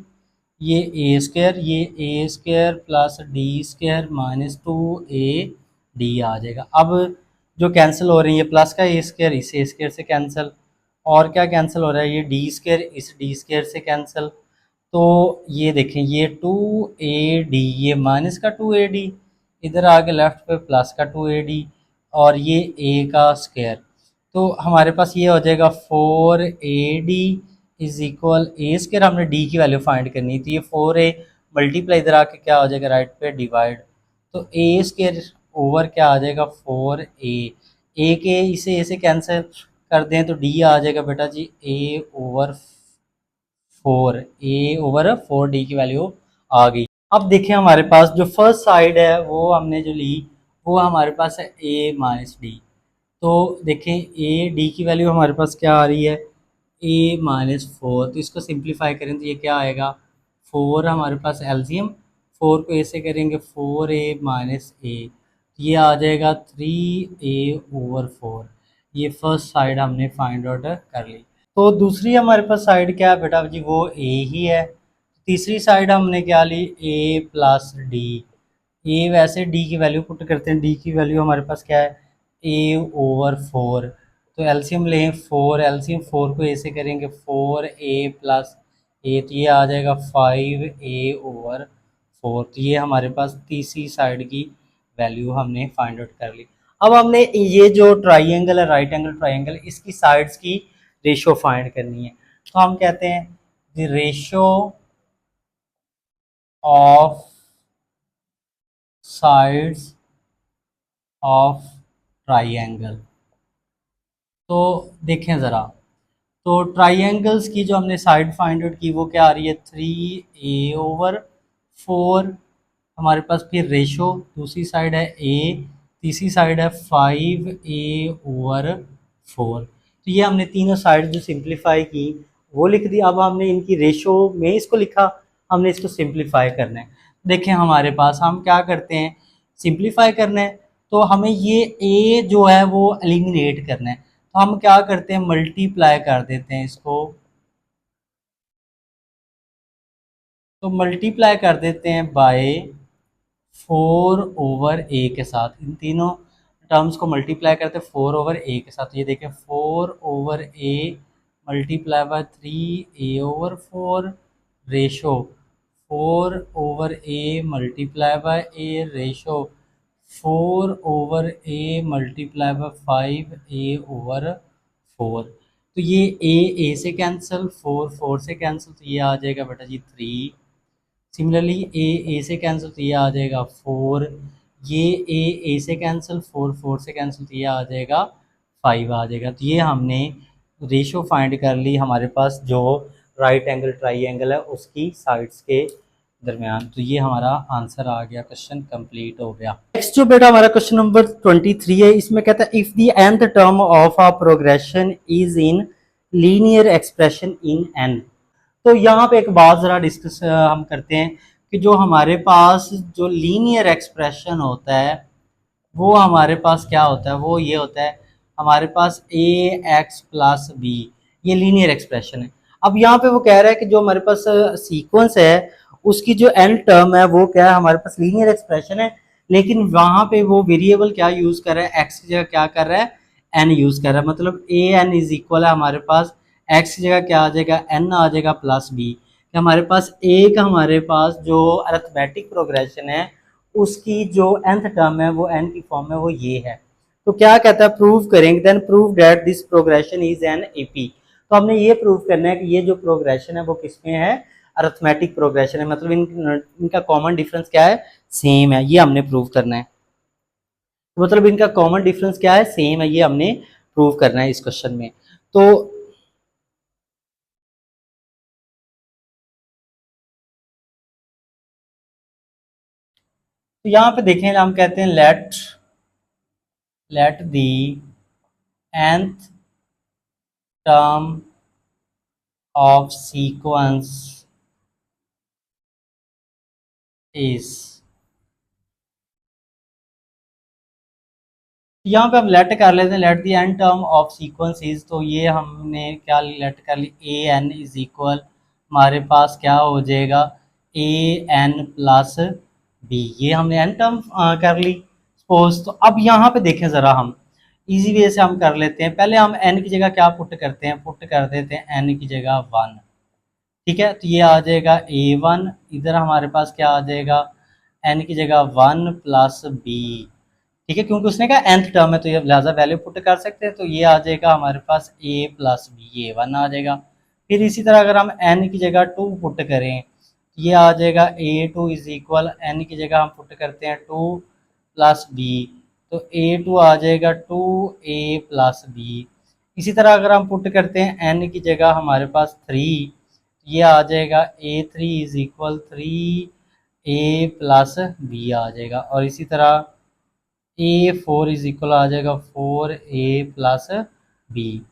ये ए स्क्वायर, ये A square plus D square minus 2ad आ जाएगा। अब जो कैंसिल हो रही है प्लस का ए स्क्वायर इस ए स्क्वायर से कैंसिल, और क्या कैंसिल हो रहा है, ये डी स्क्वायर इस डी स्क्वायर से कैंसिल। तो ये देखें ये 2ad, ये माइनस का 2ad, इधर आके लेफ्ट पे प्लस का 2ad, और ये a का स्क्वायर। तो हमारे पास ये हो जाएगा 4ad is equal A square, हमने d की वैल्यू फाइंड करनी थी, ये 4a मल्टीप्लाई इधर आके क्या हो जाएगा राइट पे डिवाइड, तो ए स्क्वायर ओवर क्या आ जाएगा 4a के इसे a से कैंसिल कर दें तो d आ जाएगा बेटा जी a ओवर 4 डी की वैल्यू आ गई। अब देखें हमारे पास जो फर्स्ट साइड है वो हमने जो ली वो हमारे पास है a माइनस डी। तो देखें ए डी की वैल्यू हमारे पास क्या आ रही है, a माइनस 4। तो इसको सिंप्लीफाई करें तो ये क्या आएगा, 4 हमारे पास एलसीएम, 4 को a से करेंगे 4a माइनस ए, ये आ जाएगा 3a/4। ये फर्स्ट साइड हमने फाइंड आउट कर ली। तो दूसरी हमारे पास साइड क्या है बेटा जी, वो ए ही है। तीसरी साइड हमने क्या ली, ए प्लस डी। ए वैसे डी की वैल्यू पुट करते हैं, डी की वैल्यू हमारे पास क्या है a/4। तो एलसीएम लें 4, एलसीएम 4 को ए से करेंगे 4a प्लस ए, तो ये आ जाएगा 5a/4। तो ये हमारे पास तीसरी साइड की वैल्यू हमने फाइंड आउट कर ली। अब हमने ये जो ट्राइंगल है राइट एंगल ट्राइंगल, इसकी साइड्स की रेशो फाइंड करनी है। तो हम कहते हैं the ratio of sides of triangle. तो देखें ज़रा, तो ट्राइंगल्स की जो हमने साइड फाइंड आउट की वो क्या आ रही है 3a/4 हमारे पास, फिर रेशो दूसरी साइड है a, तीसरी साइड है 5a/4। तो ये हमने तीनों साइड जो सिंप्लीफाई की वो लिख दी। अब हमने इनकी रेशो में इसको लिखा, हमने इसको सिंप्लीफाई करना है। देखें हमारे पास हम क्या करते हैं, सिंप्लीफाई करना है तो हमें ये a जो है वो एलिमिनेट करना है। तो हम क्या करते हैं, मल्टीप्लाई कर देते हैं इसको, तो मल्टीप्लाई कर देते हैं बाय 4/a के साथ। इन तीनों टर्म्स को मल्टीप्लाई करते हैं 4/a के साथ। ये देखें 4/a multiply by 3a/4 ratio 4/a multiply by a ratio 4/a multiply by 5a/4। तो ये a से कैंसिल, 4 से कैंसिल, तो ये आ जाएगा बेटा जी 3। सिमिलरली ए से कैंसिल, तो ये आ जाएगा 4। ये ए से कैंसिल, 4 से कैंसिल, तो ये आ जाएगा 5 आ जाएगा। तो ये हमने रेशो फाइंड कर ली हमारे पास जो राइट एंगल ट्राइंगल है उसकी साइड्स के दरमियान। तो ये हमारा आंसर आ गया, क्वेश्चन कंप्लीट हो गया। नेक्स्ट जो बेटा हमारा क्वेश्चन नंबर 23 है, इसमें कहता है if the nth term of a progression is in linear expression in n। तो यहाँ पे एक बात ज़रा डिस्कस हम करते हैं कि जो हमारे पास जो लीनियर एक्सप्रेशन होता है वो हमारे पास क्या होता है, वो ये होता है हमारे पास ax+b, ये लीनियर एक्सप्रेशन है। अब यहाँ पे वो कह रहा है कि जो हमारे पास सीक्वेंस है उसकी जो एन टर्म है वो क्या है, हमारे पास लीनियर एक्सप्रेशन है, लेकिन वहाँ पे वो वेरिएबल क्या यूज़ कर रहा है, एक्स की जगह क्या कर रहा है, एन यूज़ कर रहा है। मतलब ए एन इज इक्वल है हमारे पास एक्स की जगह क्या आ जाएगा, एन आ जाएगा प्लस बी। हमारे पास एक हमारे पास जो अरिथमेटिक प्रोग्रेशन है उसकी जो nth टर्म है वो n की फॉर्म में वो ये है। तो क्या कहता है, प्रूव करेंगे, then prove that this progression is an AP. तो हमने ये प्रूव करना है कि ये जो प्रोग्रेशन है वो किसमें है, अरिथमेटिक प्रोग्रेशन है। मतलब इनका कॉमन डिफरेंस क्या है, सेम है, ये हमने प्रूव करना है। मतलब इनका कॉमन डिफरेंस क्या है, सेम है, ये हमने प्रूव करना है इस क्वेश्चन में। तो यहाँ पे देखें, हम कहते हैं let the nth term of sequence is, यहाँ पे हम लेट कर लेते हैं, let the N term of sequence is. तो ये हमने क्या लेट कर ली, ए एन इज इक्वल हमारे पास क्या हो जाएगा, ए एन प्लस बी। ये हमने एन टर्म कर ली सपोज। तो अब यहाँ पे देखें ज़रा, हम इजी वे से हम कर लेते हैं। पहले हम एन की जगह क्या पुट करते हैं, पुट कर देते हैं एन की जगह 1। ठीक है, तो ये आ जाएगा a1, इधर हमारे पास क्या आ जाएगा, n की जगह 1 प्लस बी। ठीक है, क्योंकि उसने कहा nth टर्म है तो ये लिहाजा वैल्यू पुट कर सकते हैं। तो ये आ जाएगा हमारे पास a प्लस बी, ये 1 आ जाएगा। फिर इसी तरह अगर हम n की जगह 2 पुट करें तो ये आ जाएगा a2 इज इक्वल, n की जगह हम पुट करते हैं 2 प्लस बी, तो a2 आ जाएगा 2a प्लस बी। इसी तरह अगर हम पुट करते हैं n की जगह हमारे पास 3, ये आ जाएगा a3 is equal 3a plus B आ जाएगा। और इसी तरह a4 इज इक्वल आ जाएगा 4a प्लस बी।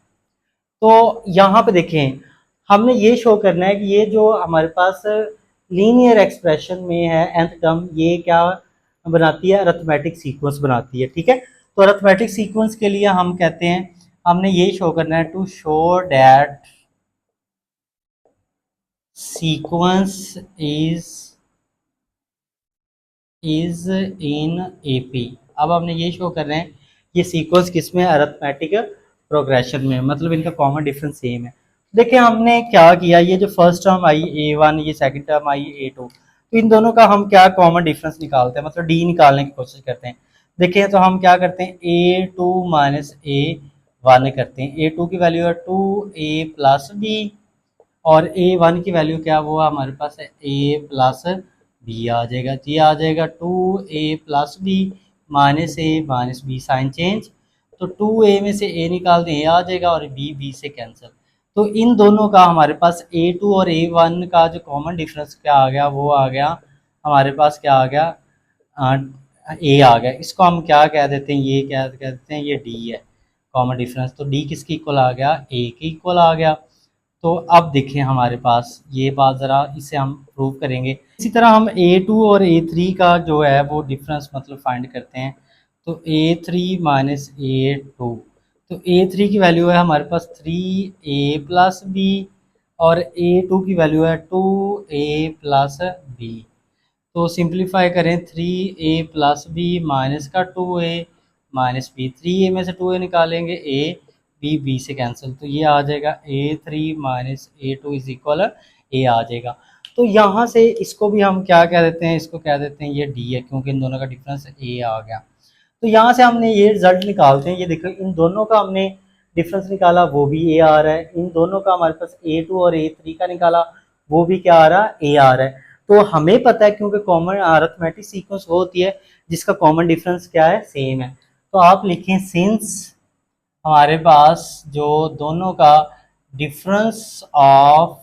तो यहाँ पे देखें, हमने ये शो करना है कि ये जो हमारे पास लीनियर एक्सप्रेशन में है nth टर्म, ये क्या बनाती है, अरिथमेटिक सीक्वेंस बनाती है। ठीक है, तो अरिथमेटिक सीक्वेंस के लिए हम कहते हैं, हमने ये शो करना है to show that sequence is in AP। अब हमने ये शो कर रहे हैं ये सीक्वेंस किस में, अरिथमेटिक प्रोग्रेशन में, मतलब इनका कॉमन डिफरेंस सेम है। देखिए हमने क्या किया, ये जो फर्स्ट टर्म आई A1, ये सेकंड टर्म आई A2, तो इन दोनों का हम क्या कॉमन डिफरेंस निकालते हैं, मतलब डी निकालने की कोशिश करते हैं। देखिए तो हम क्या करते हैं, A2 माइनस A1 करते हैं। A2 की वैल्यू है 2a प्लस बी, और a1 की वैल्यू क्या, वो हमारे पास है a प्लस बी आ जाएगा। तो ये आ जाएगा 2a प्लस बी माइनस ए माइनस बी, साइन चेंज। तो 2a में से a निकाल दें, a आ जाएगा, और b से कैंसिल। तो इन दोनों का हमारे पास a2 और a1 का जो कॉमन डिफरेंस क्या आ गया, वो आ गया हमारे पास क्या आ गया, a आ गया। इसको हम क्या कह देते हैं, ये क्या कह देते हैं, ये d है कॉमन डिफरेंस। तो d किसके इक्वल आ गया, a के इक्वल आ गया। तो अब देखें हमारे पास ये बात, ज़रा इसे हम प्रूव करेंगे। इसी तरह हम A2 और A3 का जो है वो डिफरेंस मतलब फाइंड करते हैं। तो A3 माइनस A2, तो A3 की वैल्यू है हमारे पास 3a प्लस बी, और A2 की वैल्यू है 2a प्लस बी। तो सिंप्लीफाई करें, 3a प्लस बी माइनस का 2a माइनस बी, 3a में से 2a निकालेंगे a, बी से कैंसिल, तो ये आ जाएगा A3 minus A2 is equal A आ जाएगा। तो यहाँ से इसको भी हम क्या कह देते हैं, इसको कह देते हैं ये डी है, क्योंकि इन दोनों का डिफरेंस ए आ गया। तो यहाँ से हमने ये रिजल्ट निकालते हैं, ये देखो इन दोनों का हमने डिफरेंस निकाला, वो भी ए आ रहा है, इन दोनों का हमारे पास A2 और A3 का निकाला, वो भी क्या आ रहा है, ए आ रहा है। तो हमें पता है क्योंकि कॉमन अरिथमेटिक सीक्वेंस वो होती है जिसका कॉमन डिफरेंस क्या है, सेम है। तो आप लिखें सिंस हमारे पास जो दोनों का difference of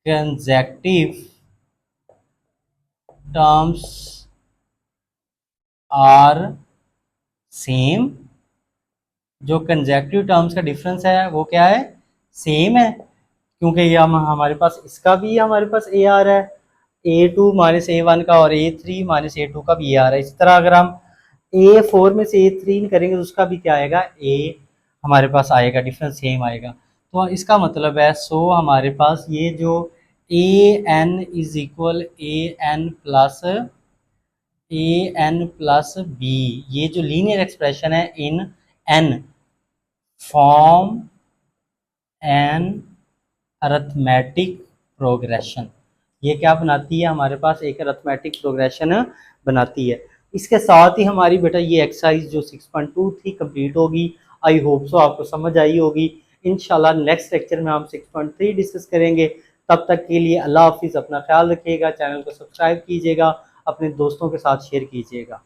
consecutive terms are same, जो कंसेक्टिव टर्म्स का डिफरेंस है वो क्या है, सेम है, क्योंकि ये हमारे पास इसका भी हमारे पास ए आ रहा है, A2 माइनस A1 का, और A3 माइनस A2 का भी ए आ रहा है। इस तरह अगर हम A4 में से A3 करेंगे तो उसका भी क्या आएगा, ए हमारे पास आएगा, डिफरेंस सेम आएगा। तो इसका मतलब है, सो हमारे पास ये जो AN is equal A n plus B, ये जो लीनियर एक्सप्रेशन है in n form an arithmetic progression, ये क्या बनाती है, हमारे पास एक अरिथमेटिक प्रोग्रेशन बनाती है। इसके साथ ही हमारी बेटा ये एक्सरसाइज जो 6.2 थी कंप्लीट होगी। आई होप सो आपको समझ आई होगी। इंशाल्लाह नेक्स्ट लेक्चर में हम 6.3 डिस्कस करेंगे। तब तक के लिए अल्लाह हाफिज़, अपना ख्याल रखिएगा, चैनल को सब्सक्राइब कीजिएगा, अपने दोस्तों के साथ शेयर कीजिएगा।